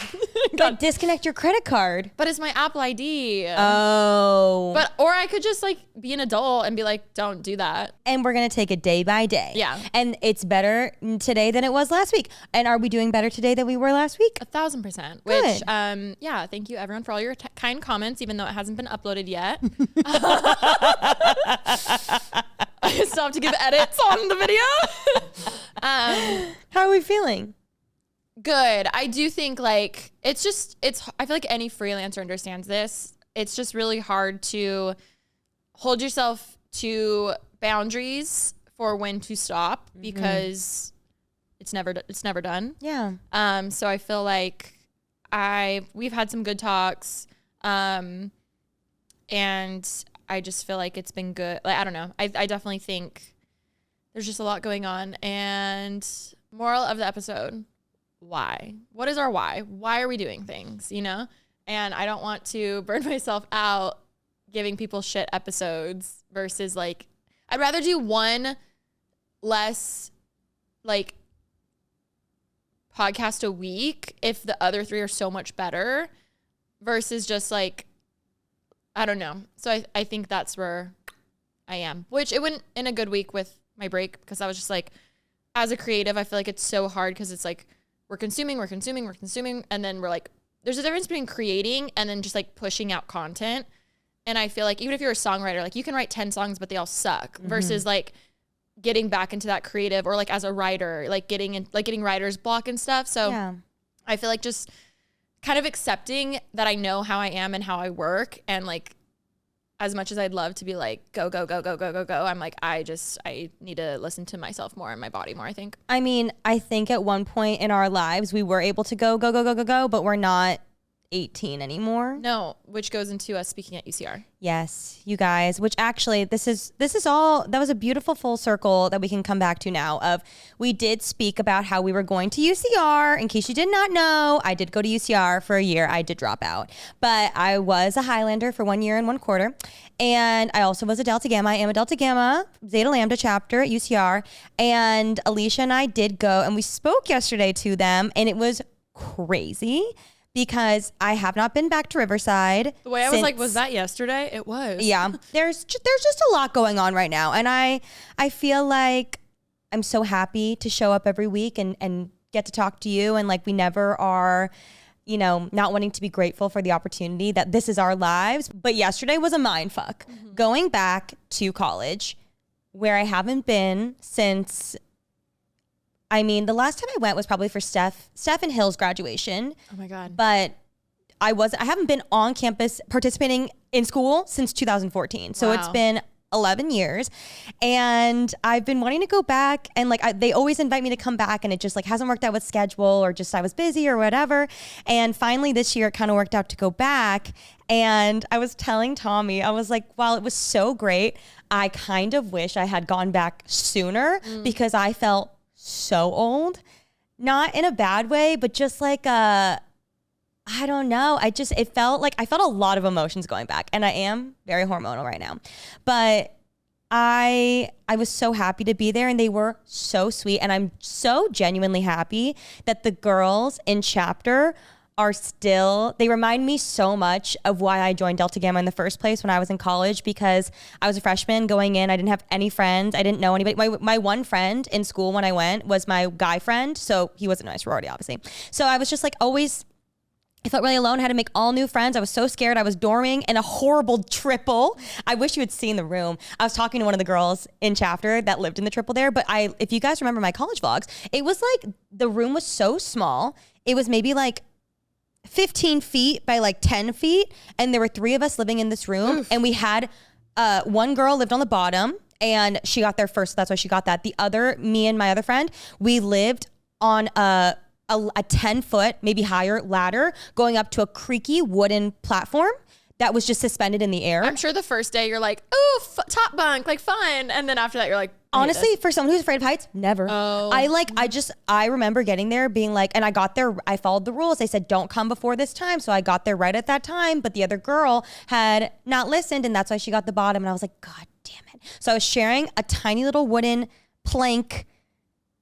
but disconnect your credit card. But it's my Apple ID. Oh. But or I could just like be an adult and be like, don't do that. And we're gonna take it day by day. Yeah. And it's better today than it was last week. And are we doing better today than we were last week? 1,000%. Good. Which yeah, thank you everyone for all your kind comments, even though it hasn't been uploaded yet. I still have to give edits on the video. How are we feeling? Good. I do think like I feel like any freelancer understands this. It's just really hard to hold yourself to boundaries for when to stop because it's never done. Yeah. So I feel like we've had some good talks. And I just feel like it's been good. Like, I don't know. I definitely think there's just a lot going on. And moral of the episode, why? What is our why? Why are we doing things, you know? And I don't want to burn myself out giving people shit episodes versus like, I'd rather do one less like podcast a week if the other 3 are so much better versus just like, I don't know. So I think that's where I am, which it went in a good week with my break because I was just like, as a creative, I feel like it's so hard because it's like we're consuming. And then we're like, there's a difference between creating and then just like pushing out content. And I feel like even if you're a songwriter, like you can write 10 songs, but they all suck versus like getting back into that creative or like as a writer, like getting writer's block and stuff. So yeah. I feel like just kind of accepting that I know how I am and how I work. And like, as much as I'd love to be like, go, go, go, go, go, go, go, I'm like, I need to listen to myself more and my body more, I think. I mean, I think at one point in our lives, we were able to go, go, go, go, go, go, but we're not 18 anymore. No, which goes into us speaking at UCR. Yes, you guys, which actually this is all, that was a beautiful full circle that we can come back to now of, we did speak about how we were going to UCR. In case you did not know, I did go to UCR for a year. I did drop out, but I was a Highlander for 1 year and 1 quarter. And I also was a Delta Gamma. I am a Delta Gamma Zeta Lambda chapter at UCR. And Alisha and I did go, and we spoke yesterday to them, and it was crazy. Because I have not been back to Riverside. The way I was like, was that yesterday? It was. Yeah. There's just a lot going on right now. And I feel like I'm so happy to show up every week and get to talk to you. And like, we never are, you know, not wanting to be grateful for the opportunity that this is our lives. But yesterday was a mind fuck. Mm-hmm. Going back to college where I haven't been since... I mean, the last time I went was probably for Steph and Hill's graduation. Oh my God. But I haven't been on campus participating in school since 2014. So It's been 11 years. And I've been wanting to go back, and like they always invite me to come back, and it just like hasn't worked out with schedule, or just I was busy or whatever. And finally this year it kind of worked out to go back. And I was telling Tommy, I was like, while it was so great, I kind of wish I had gone back sooner because I felt so old, not in a bad way, but just like I don't know. It felt like I felt a lot of emotions going back, and I am very hormonal right now, but I was so happy to be there, and they were so sweet. And I'm so genuinely happy that the girls in chapter they remind me so much of why I joined Delta Gamma in the first place when I was in college, because I was a freshman going in. I didn't have any friends. I didn't know anybody. My one friend in school when I went was my guy friend. So he wasn't my sorority, obviously. So I was just like always, I felt really alone. I had to make all new friends. I was so scared. I was dorming in a horrible triple. I wish you had seen the room. I was talking to one of the girls in chapter that lived in the triple there. But if you guys remember my college vlogs, it was like the room was so small. It was maybe like 15 feet by like 10 feet. And there were 3 of us living in this room. Oof. And we had one girl lived on the bottom, and she got there first. So that's why she got that. The other, me and my other friend, we lived on a 10-foot, maybe higher ladder going up to a creaky wooden platform that was just suspended in the air. I'm sure the first day you're like, ooh, top bunk, like fun. And then after that, you're like, honestly, for someone who's afraid of heights, never. Oh. I remember getting there being like, and I got there, I followed the rules. They said, don't come before this time. So I got there right at that time, but the other girl had not listened, and that's why she got the bottom. And I was like, God damn it. So I was sharing a tiny little wooden plank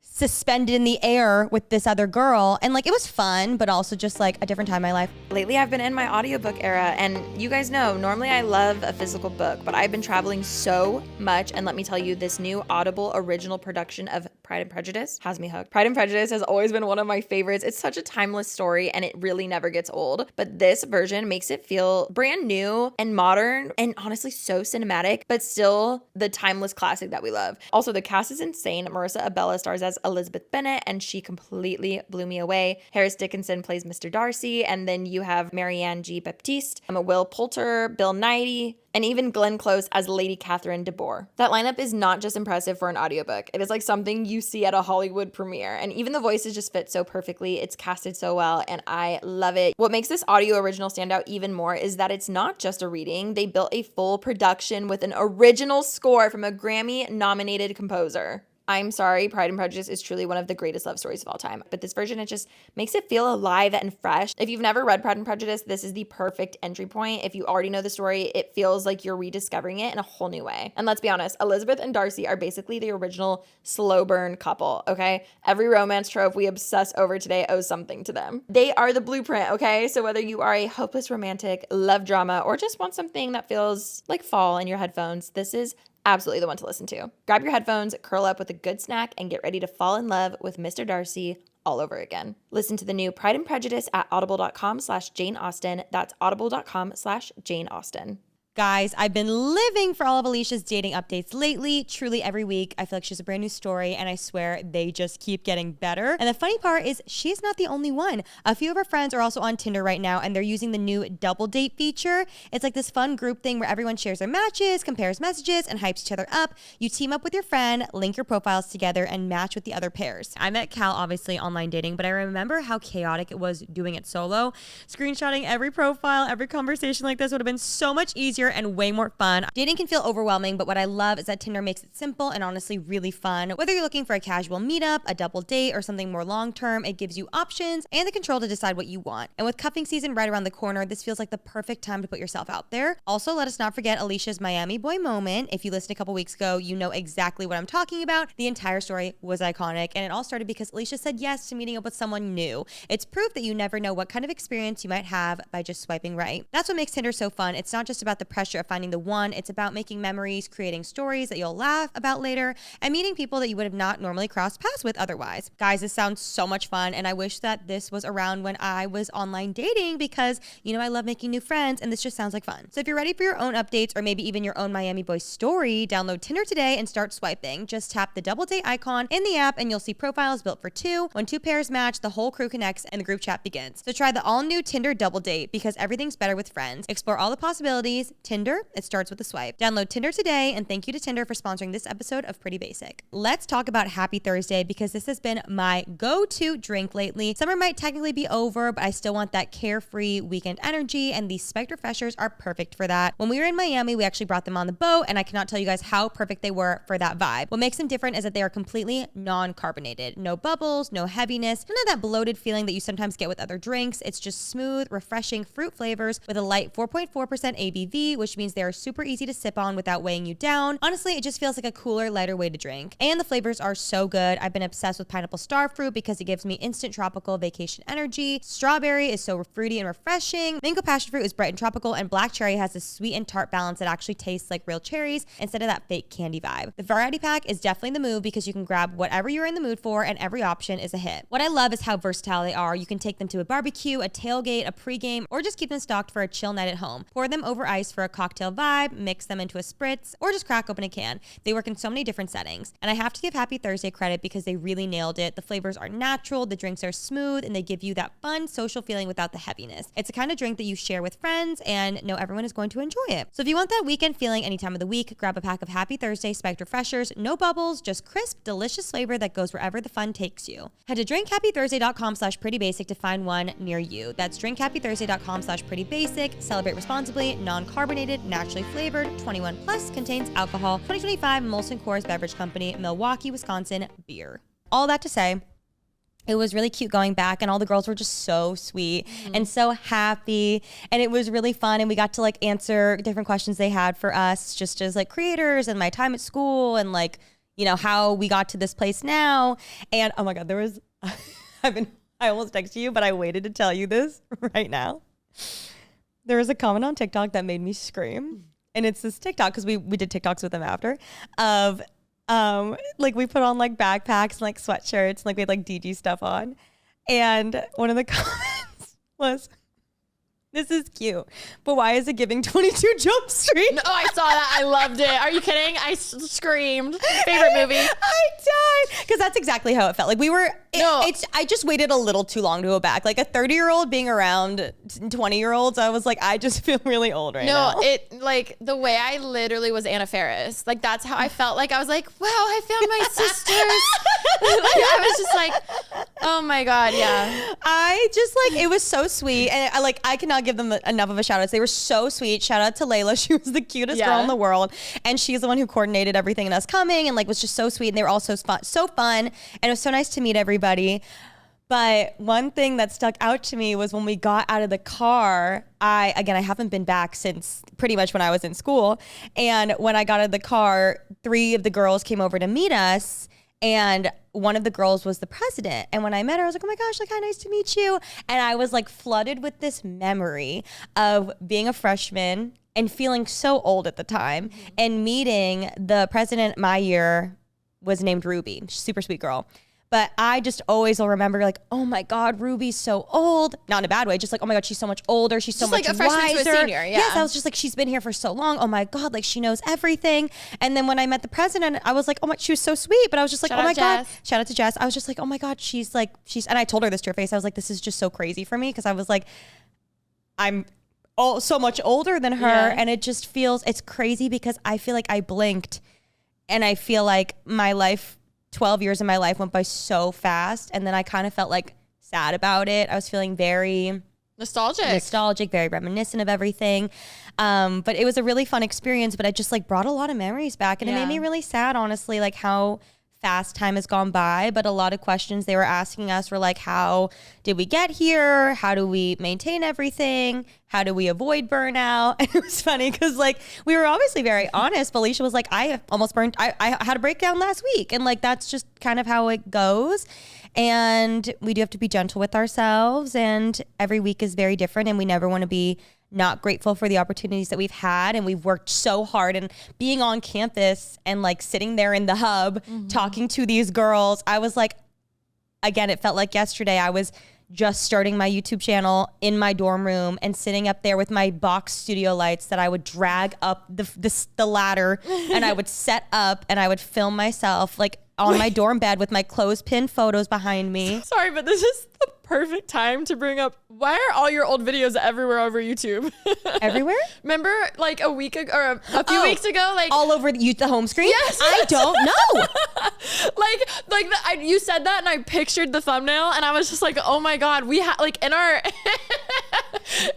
suspended in the air with this other girl, and like it was fun, but also just like a different time in my life. Lately I've been in my audiobook era, and you guys know normally I love a physical book, but I've been traveling so much, and let me tell you, this new Audible original production of Pride and Prejudice has me hooked. Pride and Prejudice has always been one of my favorites. It's such a timeless story, and it really never gets old, but this version makes it feel brand new and modern and honestly so cinematic, but still the timeless classic that we love. Also, the cast is insane. Marissa Abella stars as Elizabeth Bennet, and she completely blew me away. Harris Dickinson plays Mr. Darcy, and then you have Marianne G. Baptiste, Will Poulter, Bill Nighy, and even Glenn Close as Lady Catherine de Bourgh. That lineup is not just impressive for an audiobook. It is like something you see at a Hollywood premiere, and even the voices just fit so perfectly. It's casted so well, and I love it. What makes this audio original stand out even more is that it's not just a reading. They built a full production with an original score from a Grammy-nominated composer. I'm sorry, Pride and Prejudice is truly one of the greatest love stories of all time. But this version, it just makes it feel alive and fresh. If you've never read Pride and Prejudice, this is the perfect entry point. If you already know the story, it feels like you're rediscovering it in a whole new way. And let's be honest, Elizabeth and Darcy are basically the original slow burn couple, okay? Every romance trope we obsess over today owes something to them. They are the blueprint, okay? So whether you are a hopeless romantic, love drama, or just want something that feels like fall in your headphones, this is absolutely the one to listen to. Grab your headphones, curl up with a good snack, and get ready to fall in love with Mr. Darcy all over again. Listen to the new Pride and Prejudice at audible.com/Jane Austen. That's audible.com/Jane Austen. Guys, I've been living for all of Alicia's dating updates lately. Truly every week, I feel like she has a brand new story, and I swear they just keep getting better. And the funny part is she's not the only one. A few of her friends are also on Tinder right now, and they're using the new double date feature. It's like this fun group thing where everyone shares their matches, compares messages, and hypes each other up. You team up with your friend, link your profiles together, and match with the other pairs. I met Cal, obviously, online dating, but I remember how chaotic it was doing it solo. Screenshotting every profile, every conversation like this would have been so much easier and way more fun. Dating can feel overwhelming, but what I love is that Tinder makes it simple and honestly really fun. Whether you're looking for a casual meetup, a double date, or something more long-term, it gives you options and the control to decide what you want. And with cuffing season right around the corner, this feels like the perfect time to put yourself out there. Also, let us not forget Alicia's Miami boy moment. If you listened a couple weeks ago, you know exactly what I'm talking about. The entire story was iconic, and it all started because Alisha said yes to meeting up with someone new. It's proof that you never know what kind of experience you might have by just swiping right. That's what makes Tinder so fun. It's not just about the pressure of finding the one, it's about making memories, creating stories that you'll laugh about later, and meeting people that you would have not normally crossed paths with otherwise. Guys, this sounds so much fun, and I wish that this was around when I was online dating because, you know, I love making new friends, and this just sounds like fun. So if you're ready for your own updates or maybe even your own Miami boy story, download Tinder today and start swiping. Just tap the double date icon in the app and you'll see profiles built for two. When two pairs match, the whole crew connects and the group chat begins. So try the all-new Tinder double date because everything's better with friends. Explore all the possibilities. Tinder, it starts with a swipe. Download Tinder today, and thank you to Tinder for sponsoring this episode of Pretty Basic. Let's talk about Happy Thursday because this has been my go-to drink lately. Summer might technically be over, but I still want that carefree weekend energy, and these Spike Refreshers are perfect for that. When we were in Miami, we actually brought them on the boat, and I cannot tell you guys how perfect they were for that vibe. What makes them different is that they are completely non-carbonated. No bubbles, no heaviness, none of that bloated feeling that you sometimes get with other drinks. It's just smooth, refreshing fruit flavors with a light 4.4% ABV, which means they are super easy to sip on without weighing you down. Honestly, it just feels like a cooler, lighter way to drink. And the flavors are so good. I've been obsessed with pineapple starfruit because it gives me instant tropical vacation energy. Strawberry is so fruity and refreshing. Mango passion fruit is bright and tropical, and black cherry has a sweet and tart balance that actually tastes like real cherries instead of that fake candy vibe. The variety pack is definitely the move because you can grab whatever you're in the mood for and every option is a hit. What I love is how versatile they are. You can take them to a barbecue, a tailgate, a pregame, or just keep them stocked for a chill night at home. Pour them over ice for a cocktail vibe, mix them into a spritz, or just crack open a can. They work in so many different settings. And I have to give Happy Thursday credit because they really nailed it. The flavors are natural, the drinks are smooth, and they give you that fun social feeling without the heaviness. It's a kind of drink that you share with friends and know everyone is going to enjoy it. So if you want that weekend feeling any time of the week, grab a pack of Happy Thursday Spiked Refreshers. No bubbles, just crisp, delicious flavor that goes wherever the fun takes you. Head to drinkhappythursday.com/prettybasic to find one near you. That's drinkhappythursday.com/prettybasic. Celebrate responsibly, non-carbonated, naturally flavored, 21 plus, contains alcohol. 2025 Molson Coors Beverage Company, Milwaukee, Wisconsin beer. All that to say, it was really cute going back, and all the girls were just so sweet and so happy, and it was really fun, and we got to like answer different questions they had for us just as like creators and my time at school and like, you know, how we got to this place now. And oh my God, there was, I almost texted you, but I waited to tell you this right now. There was a comment on TikTok that made me scream, and it's this TikTok, because we did TikToks with them after, of like we put on like backpacks and like sweatshirts and like we had like DG stuff on, and one of the comments was, "This is cute, but why is it giving 22 Jump Street?" No, I saw that. I loved it. Are you kidding? I screamed. Favorite movie. I died because that's exactly how it felt. Like we were. I just waited a little too long to go back. Like a 30-year-old being around 20-year-olds, I was like, I just feel really old right now. No, it like the way I literally was Anna Faris. Like that's how I felt. Like I was like, wow, I found my sisters. Like I was just like, oh my God, yeah. I just like, it was so sweet, and I cannot give them enough of a shout out. They were so sweet. Shout out to Layla. She was the cutest girl in the world, and she's the one who coordinated everything and us coming, and like was just so sweet, and they were all so fun, and it was so nice to meet everybody. But one thing that stuck out to me was when we got out of the car, I haven't been back since pretty much when I was in school, and when I got out of the car, 3 of the girls came over to meet us, and one of the girls was the president. And when I met her, I was like, oh my gosh, like, hi, nice to meet you. And I was like flooded with this memory of being a freshman and feeling so old at the time, and meeting the president my year was named Ruby. Super sweet girl. But I just always will remember like, oh my God, Ruby's so old. Not in a bad way. Just like, oh my God, she's so much older. She's so Just much like a freshman wiser. to a senior, yeah. Yes, I was just like, she's been here for so long. Oh my God, like she knows everything. And then when I met the president, I was like, oh my, she was so sweet. But I was just like, Shout oh my out God. Jess. Shout out to Jess. I was just like, oh my God, and I told her this to her face. I was like, this is just so crazy for me. Cause I was like, I'm so much older than her. Yeah. And it's crazy because I feel like I blinked and I feel like my life, 12 years of my life went by so fast. And then I kind of felt like sad about it. I was feeling very nostalgic, very reminiscent of everything. But it was a really fun experience, but I just like brought a lot of memories back and it made me really sad, honestly, like how fast time has gone by. But a lot of questions they were asking us were like, how did we get here? How do we maintain everything? How do we avoid burnout? And it was funny because like we were obviously very honest, but Alisha was like, I almost burned, I had a breakdown last week. And like, that's just kind of how it goes. And we do have to be gentle with ourselves, and every week is very different, and we never want to be not grateful for the opportunities that we've had. And we've worked so hard, and being on campus and like sitting there in the hub talking to these girls, I was like, again, it felt like yesterday I was just starting my YouTube channel in my dorm room and sitting up there with my box studio lights that I would drag up the ladder and I would set up and I would film myself like on my dorm bed with my clothespin photos behind me. Sorry, but this is the perfect time to bring up, why are all your old videos everywhere over YouTube? Everywhere? Remember like a week ago or a few weeks ago, like all over the home screen? Yes, I don't know. You said that and I pictured the thumbnail and I was just like, oh my God, we had like in our, it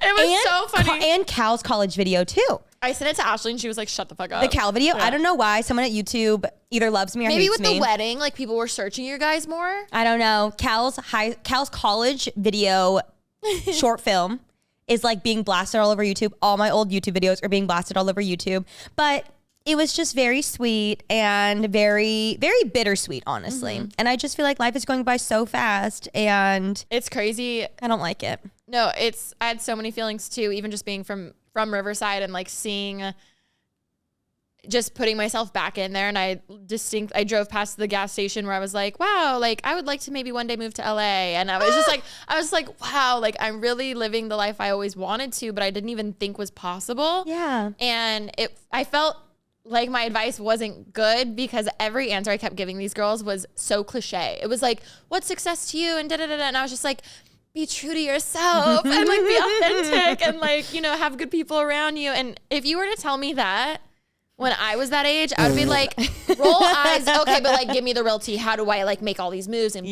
was so funny. And Cal's college video too. I sent it to Ashley and she was like, shut the fuck up. The Cal video, I don't know why someone at YouTube either loves me or maybe hates with me. the wedding, like people were searching you guys more. I don't know. Cal's college video short film is like being blasted all over YouTube. All my old YouTube videos are being blasted all over YouTube. But it was just very sweet and very, very bittersweet, honestly. And I just feel like life is going by so fast and It's crazy. I don't like it. No, I had so many feelings too, even just being from Riverside and like seeing, just putting myself back in there. And I drove past the gas station where I was like, wow, like I would like to maybe one day move to LA. And I was like, wow, like I'm really living the life I always wanted to, but I didn't even think was possible. Yeah. And I felt like my advice wasn't good because every answer I kept giving these girls was so cliche. It was like, what's success to you? And da-da-da-da. And I was just like, be true to yourself and like be authentic and like, you know, have good people around you. And if you were to tell me that when I was that age, I would be like, roll eyes. Okay, but like, give me the real tea. How do I like make all these moves and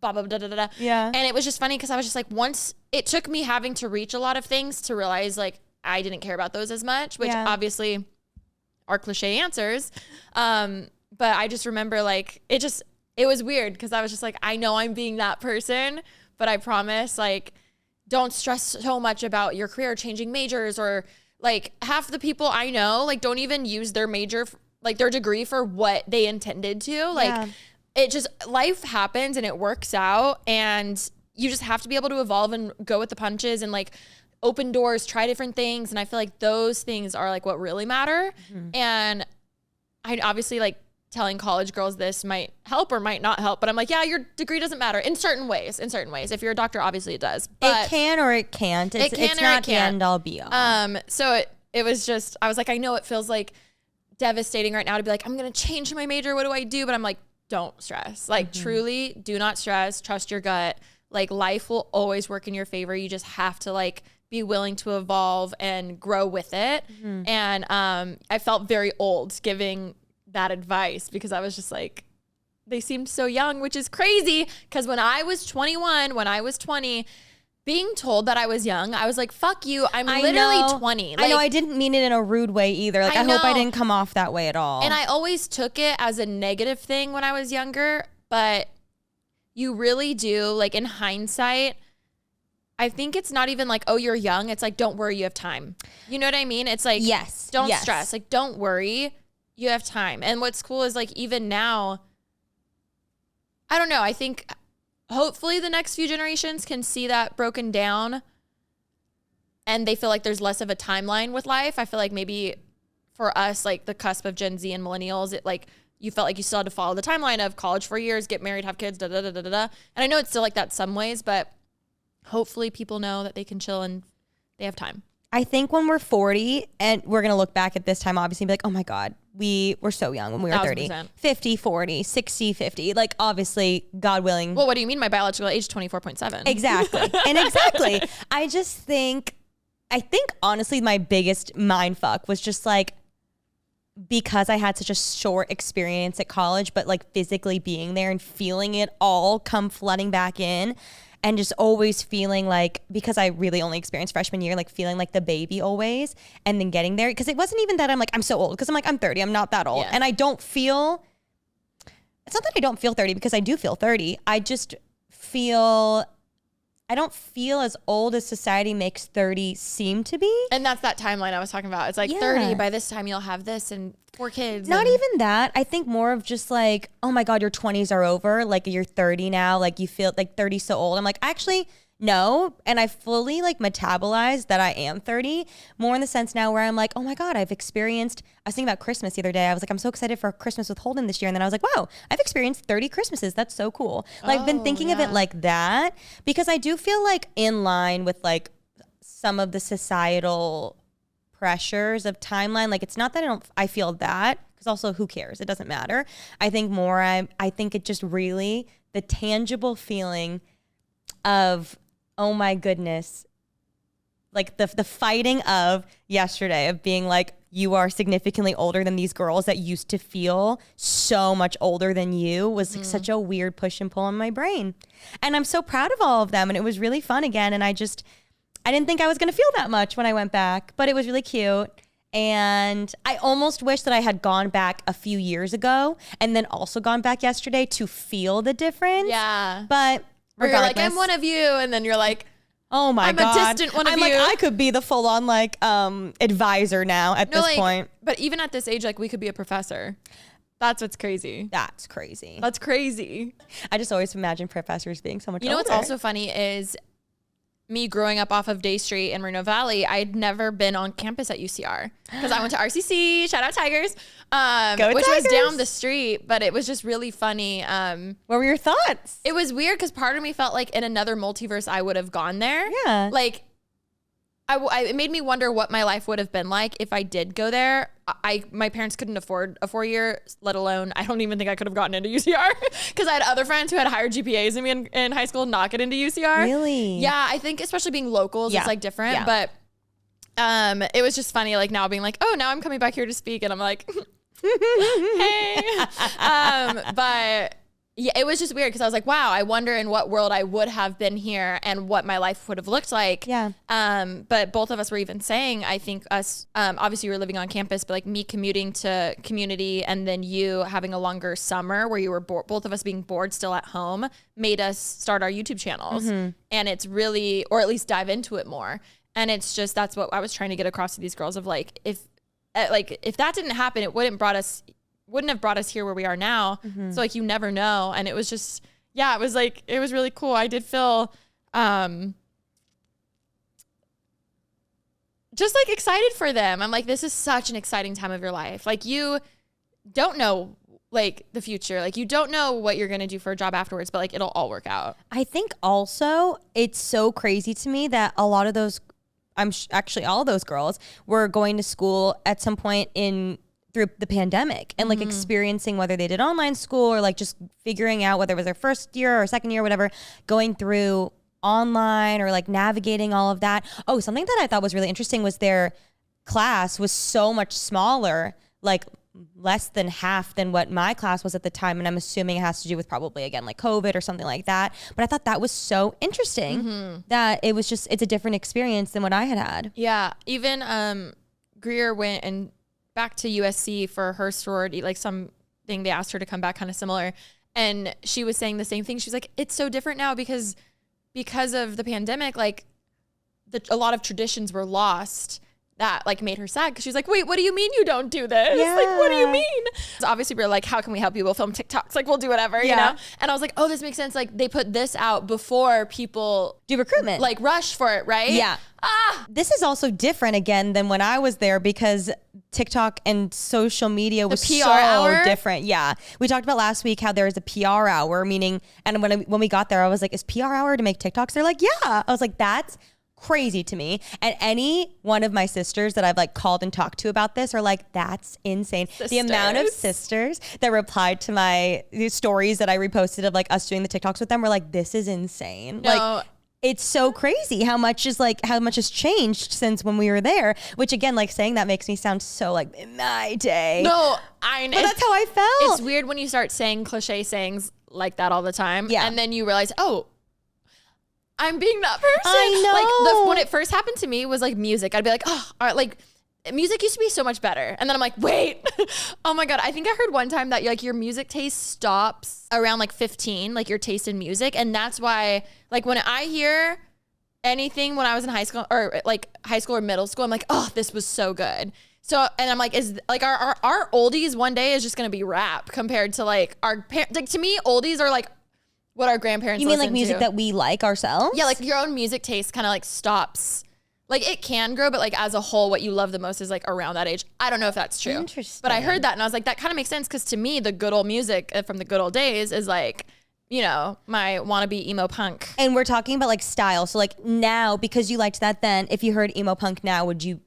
blah, blah, da, da, da, da. Yeah. And it was just funny because I was just like, once it took me having to reach a lot of things to realize like I didn't care about those as much, which obviously are cliche answers. But I just remember like, it was weird because I was just like, I know I'm being that person, but I promise, like, don't stress so much about your career changing majors, or like half the people I know, like, don't even use their major, like their degree for what they intended to. Like it just, life happens and it works out, and you just have to be able to evolve and go with the punches and like open doors, try different things. And I feel like those things are like what really matter. And I obviously like, telling college girls this might help or might not help, but I'm like, yeah, your degree doesn't matter in certain ways. If you're a doctor, obviously it does. But it can or it can't. It's not the end all be all. So it was just, I was like, I know it feels like devastating right now to be like, I'm going to change my major. What do I do? But I'm like, don't stress. Like truly do not stress. Trust your gut. Like life will always work in your favor. You just have to like be willing to evolve and grow with it. And I felt very old giving that advice because I was just like, they seemed so young, which is crazy because when I was 21, when I was 20, being told that I was young, I was like, fuck you, I'm literally 20. Like, I know, I didn't mean it in a rude way either. Like I hope I didn't come off that way at all. And I always took it as a negative thing when I was younger, but you really do, like in hindsight, I think it's not even like, oh, you're young. It's like, don't worry, you have time. You know what I mean? It's like, don't stress. Like, don't worry. You have time. And what's cool is like, even now, I don't know. I think hopefully the next few generations can see that broken down and they feel like there's less of a timeline with life. I feel like maybe for us, like the cusp of Gen Z and millennials, it like you felt like you still had to follow the timeline of college 4 years, get married, have kids, da da da da da da. And I know it's still like that some ways, but hopefully people know that they can chill and they have time. I think when we're 40 and we're going to look back at this time, obviously, and be like, oh my God, we were so young when we were 30, 1000%. 50, 40, 60, 50. Like, obviously, God willing. Well, what do you mean? My biological age, 24.7. Exactly. And exactly. I think honestly, my biggest mind fuck was just like, because I had such a short experience at college, but like physically being there and feeling it all come flooding back in, and just always feeling like, because I really only experienced freshman year, like feeling like the baby always, and then getting there. Because it wasn't even that I'm like, I'm so old, because I'm like, I'm 30, I'm not that old. Yeah. And I don't feel, it's not that I don't feel 30, because I do feel 30. I just feel, I don't feel as old as society makes 30 seem to be. And that's that timeline I was talking about. It's like 30, by this time you'll have this and 4 kids. Not even that. I think more of just like, oh my God, your 20s are over. Like you're 30 now. Like you feel like 30 so old. I'm like, actually, no. And I fully like metabolized that I am 30, more in the sense now where I'm like, oh my God, I've experienced, I was thinking about Christmas the other day. I was like, I'm so excited for Christmas with Holden this year. And then I was like, wow, I've experienced 30 Christmases. That's so cool. Like I've been thinking of it like that, because I do feel like in line with like some of the societal pressures of timeline. Like it's not that I feel that, because also who cares? It doesn't matter. I think more, I think it just really, the tangible feeling of, oh my goodness, like the fighting of yesterday of being like, you are significantly older than these girls that used to feel so much older than you, was like such a weird push and pull in my brain. And I'm so proud of all of them. And it was really fun again. And I didn't think I was going to feel that much when I went back, but it was really cute. And I almost wish that I had gone back a few years ago and then also gone back yesterday to feel the difference. Yeah. But Or you're like, regardless, I'm one of you. And then you're like, oh my I'm God. a distant one of I'm you. like, I could be the full on like advisor now at this point. But even at this age, like we could be a professor. That's what's crazy. That's crazy. That's crazy. I just always imagine professors being so much older. You know what's also funny is me growing up off of Day Street in Reno Valley. I'd never been on campus at UCR because I went to RCC. Shout out Tigers, which was down the street. But it was just really funny. What were your thoughts? It was weird because part of me felt like in another multiverse I would have gone there. Yeah. Like it made me wonder what my life would have been like if I did go there. My parents couldn't afford a 4-year, let alone, I don't even think I could have gotten into UCR because I had other friends who had higher GPAs than me in high school not get into UCR. Really? Yeah, I think especially being locals, it's like different. Yeah. But it was just funny, like now being like, oh, now I'm coming back here to speak, and I'm like, hey. But yeah, it was just weird because I was like, wow, I wonder in what world I would have been here and what my life would have looked like. Yeah. But both of us were even saying, I think us, obviously you were living on campus, but like me commuting to community and then you having a longer summer where you were both of us being bored still at home made us start our YouTube channels. Mm-hmm. And it's really, or at least dive into it more. And it's just, that's what I was trying to get across to these girls of like, if that didn't happen, it wouldn't have brought us here where we are now. Mm-hmm. So like you never know. And it was just, yeah, it was really cool. I did feel just like excited for them. I'm like, this is such an exciting time of your life. Like you don't know like the future. Like you don't know what you're going to do for a job afterwards, but like it'll all work out. I think also it's so crazy to me that a lot of those, actually all of those girls were going to school at some point through the pandemic and like experiencing whether they did online school or like just figuring out whether it was their first year or second year, whatever, going through online or like navigating all of that. Oh, something that I thought was really interesting was their class was so much smaller, like less than half than what my class was at the time. And I'm assuming it has to do with probably, again, like COVID or something like that. But I thought that was so interesting that it's a different experience than what I had. Yeah. Even Greer went and back to USC for her sorority, like something they asked her to come back kind of similar. And she was saying the same thing. She's like, it's so different now because of the pandemic, like a lot of traditions were lost. that like made her sad because she's like, wait, what do you mean you don't do this? Yeah. Like, what do you mean? So obviously we were like, how can we help you? We'll film TikToks. Like, we'll do whatever, you know? And I was like, oh, this makes sense. Like, they put this out before people Do recruitment. like rush for it, right? Yeah. This is also different again than when I was there because TikTok and social media was PR so hour? different. Yeah. We talked about last week how there is a PR hour, meaning, and when we got there, I was like, is PR hour to make TikToks? They're like, yeah. I was like, that's crazy to me. And any one of my sisters that I've like called and talked to about this are like, that's insane. The amount of sisters that replied to my stories that I reposted of like us doing the TikToks with them were like, this is insane. No. Like, it's so crazy how much has changed since when we were there, which again, like saying that makes me sound so like in my day. No, I know. But that's how I felt. It's weird when you start saying cliche sayings like that all the time. Yeah. And then you realize, oh, I'm being that person. I know. Like when it first happened to me was like music. I'd be like, oh, all right, like music used to be so much better. And then I'm like, wait, oh my God. I think I heard one time that like your music taste stops around like 15, like your taste in music. And that's why like when I hear anything when I was in high school or like high school or middle school, I'm like, oh, this was so good. So, and I'm like, is like our oldies one day is just going to be rap compared to like our parents. Like to me, oldies are like what our grandparents You mean like listen music to. that we like ourselves? Yeah, like your own music taste kind of like stops. Like it can grow, but like as a whole, what you love the most is like around that age. I don't know if that's true. Interesting. But I heard that and I was like, that kind of makes sense because to me, the good old music from the good old days is like, you know, my wannabe emo punk. And we're talking about like style. So like now, because you liked that then, if you heard emo punk now, would you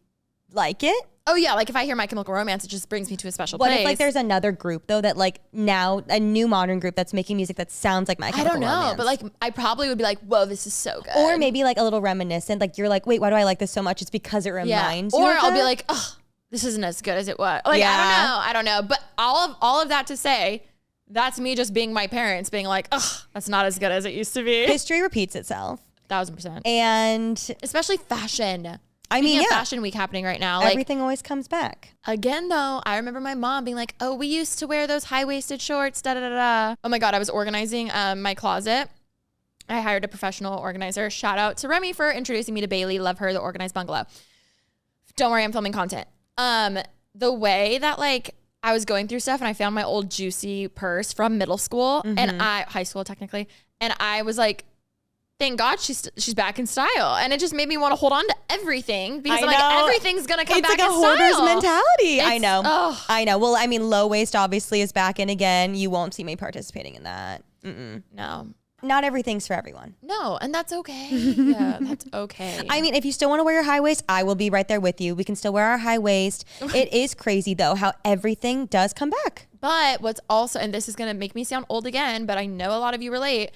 like it? Oh yeah, like if I hear My Chemical Romance, it just brings me to a special What place. if like there's another group though that like now a new modern group that's making music that sounds like My I Chemical don't know, Romance? but like I probably would be like, whoa, this is so good. Or maybe like a little reminiscent. Like you're like, wait, why do I like this so much? It's because it reminds you. Or of I'll be that? like, oh, this isn't as good as it was. Like Yeah. I don't know. But all of that to say, that's me just being my parents, being like, oh, that's not as good as it used to be. history repeats itself. 1000%. And Especially fashion. I mean, Speaking of yeah. Fashion Week happening right now. Like everything always comes back. again, though, I remember my mom being like, "Oh, we used to wear those high-waisted shorts." Da da da da. Oh my God, I was organizing my closet. I hired a professional organizer. Shout out to Remy for introducing me to Bailey. Love her, the organized bungalow. Don't worry, I'm filming content. The way that like I was going through stuff and I found my old juicy purse from middle school and high school technically, and I was like, thank God she's back in style. And it just made me want to hold on to everything because I'm like, everything's going to come back in style. It's like a hoarder's mentality. I know. Oh. I know. Well, I mean, low waist obviously is back in again. You won't see me participating in that. No. Not everything's for everyone. No, and that's okay. Yeah, that's okay. I mean, if you still want to wear your high waist, I will be right there with you. We can still wear our high waist. It is crazy though how everything does come back. But what's also, and this is going to make me sound old again, but I know a lot of you relate.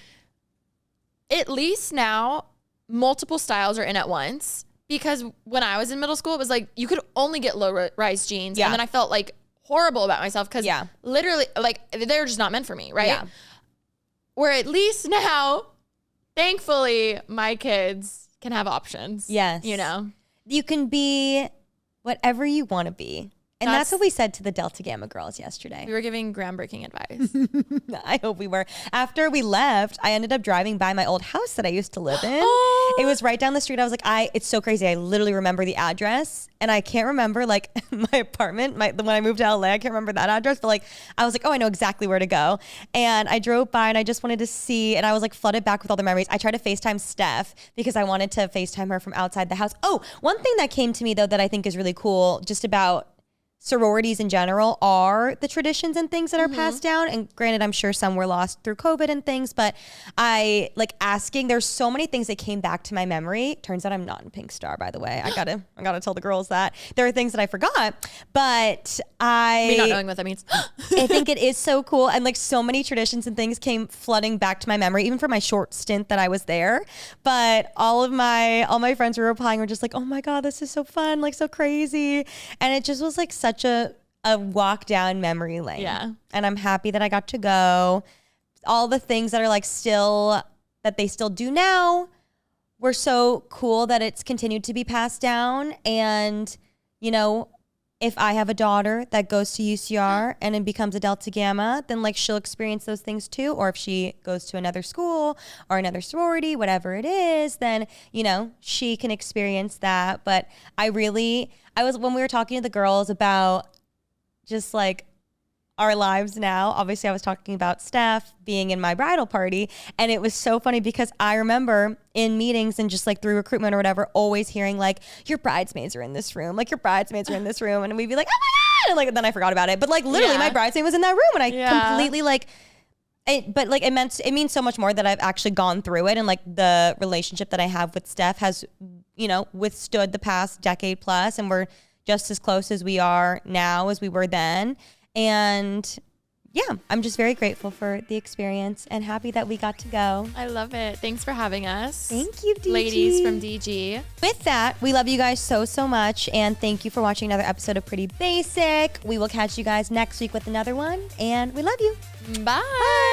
At least now, multiple styles are in at once. Because when I was in middle school, it was like you could only get low-rise jeans. Yeah. And then I felt like horrible about myself because Yeah. literally, like, they're just not meant for me, right? Yeah. Where at least now, thankfully, my kids can have options. Yes. You know? You can be whatever you want to be. And that's what we said to the Delta Gamma girls yesterday. We were giving groundbreaking advice. I hope we were. After we left, I ended up driving by my old house that I used to live in. Oh. It was right down the street. I was like, it's so crazy. I literally remember the address and I can't remember like my apartment, when I moved to LA, I can't remember that address, but like, I was like, oh, I know exactly where to go. And I drove by and I just wanted to see, and I was like flooded back with all the memories. I tried to FaceTime Steph because I wanted to FaceTime her from outside the house. Oh, one thing that came to me though, that I think is really cool just about sororities in general are the traditions and things that are passed down. And granted, I'm sure some were lost through COVID and things, but I like asking, there's so many things that came back to my memory. Turns out I'm not in Pink Star, by the way. I gotta tell the girls that there are things that I forgot, but Me not knowing what that means. I think it is so cool. And like so many traditions and things came flooding back to my memory, even for my short stint that I was there. But all my friends were replying were just like, oh my God, this is so fun, like so crazy. And it just was like such a walk down memory lane. Yeah. And I'm happy that I got to go. All the things that are like that they still do now were so cool that it's continued to be passed down. And, you know, if I have a daughter that goes to UCR and then becomes a Delta Gamma, then like she'll experience those things too. Or if she goes to another school or another sorority, whatever it is, then, you know, she can experience that. But when we were talking to the girls about just like our lives now, obviously I was talking about Steph being in my bridal party, and it was so funny because I remember in meetings and just like through recruitment or whatever, always hearing like, your bridesmaids are in this room, like your bridesmaids are in this room, and we'd be like, oh my God, and like then I forgot about it, but like literally my bridesmaid was in that room, and I completely like it means so much more that I've actually gone through it, and like the relationship that I have with Steph has, you know, withstood the past decade plus, and we're just as close as we are now as we were then. And yeah, I'm just very grateful for the experience and happy that we got to go. I love it. Thanks for having us. Thank you, DG. Ladies from DG. With that, we love you guys so much. And thank you for watching another episode of Pretty Basic. We will catch you guys next week with another one. And we love you. Bye.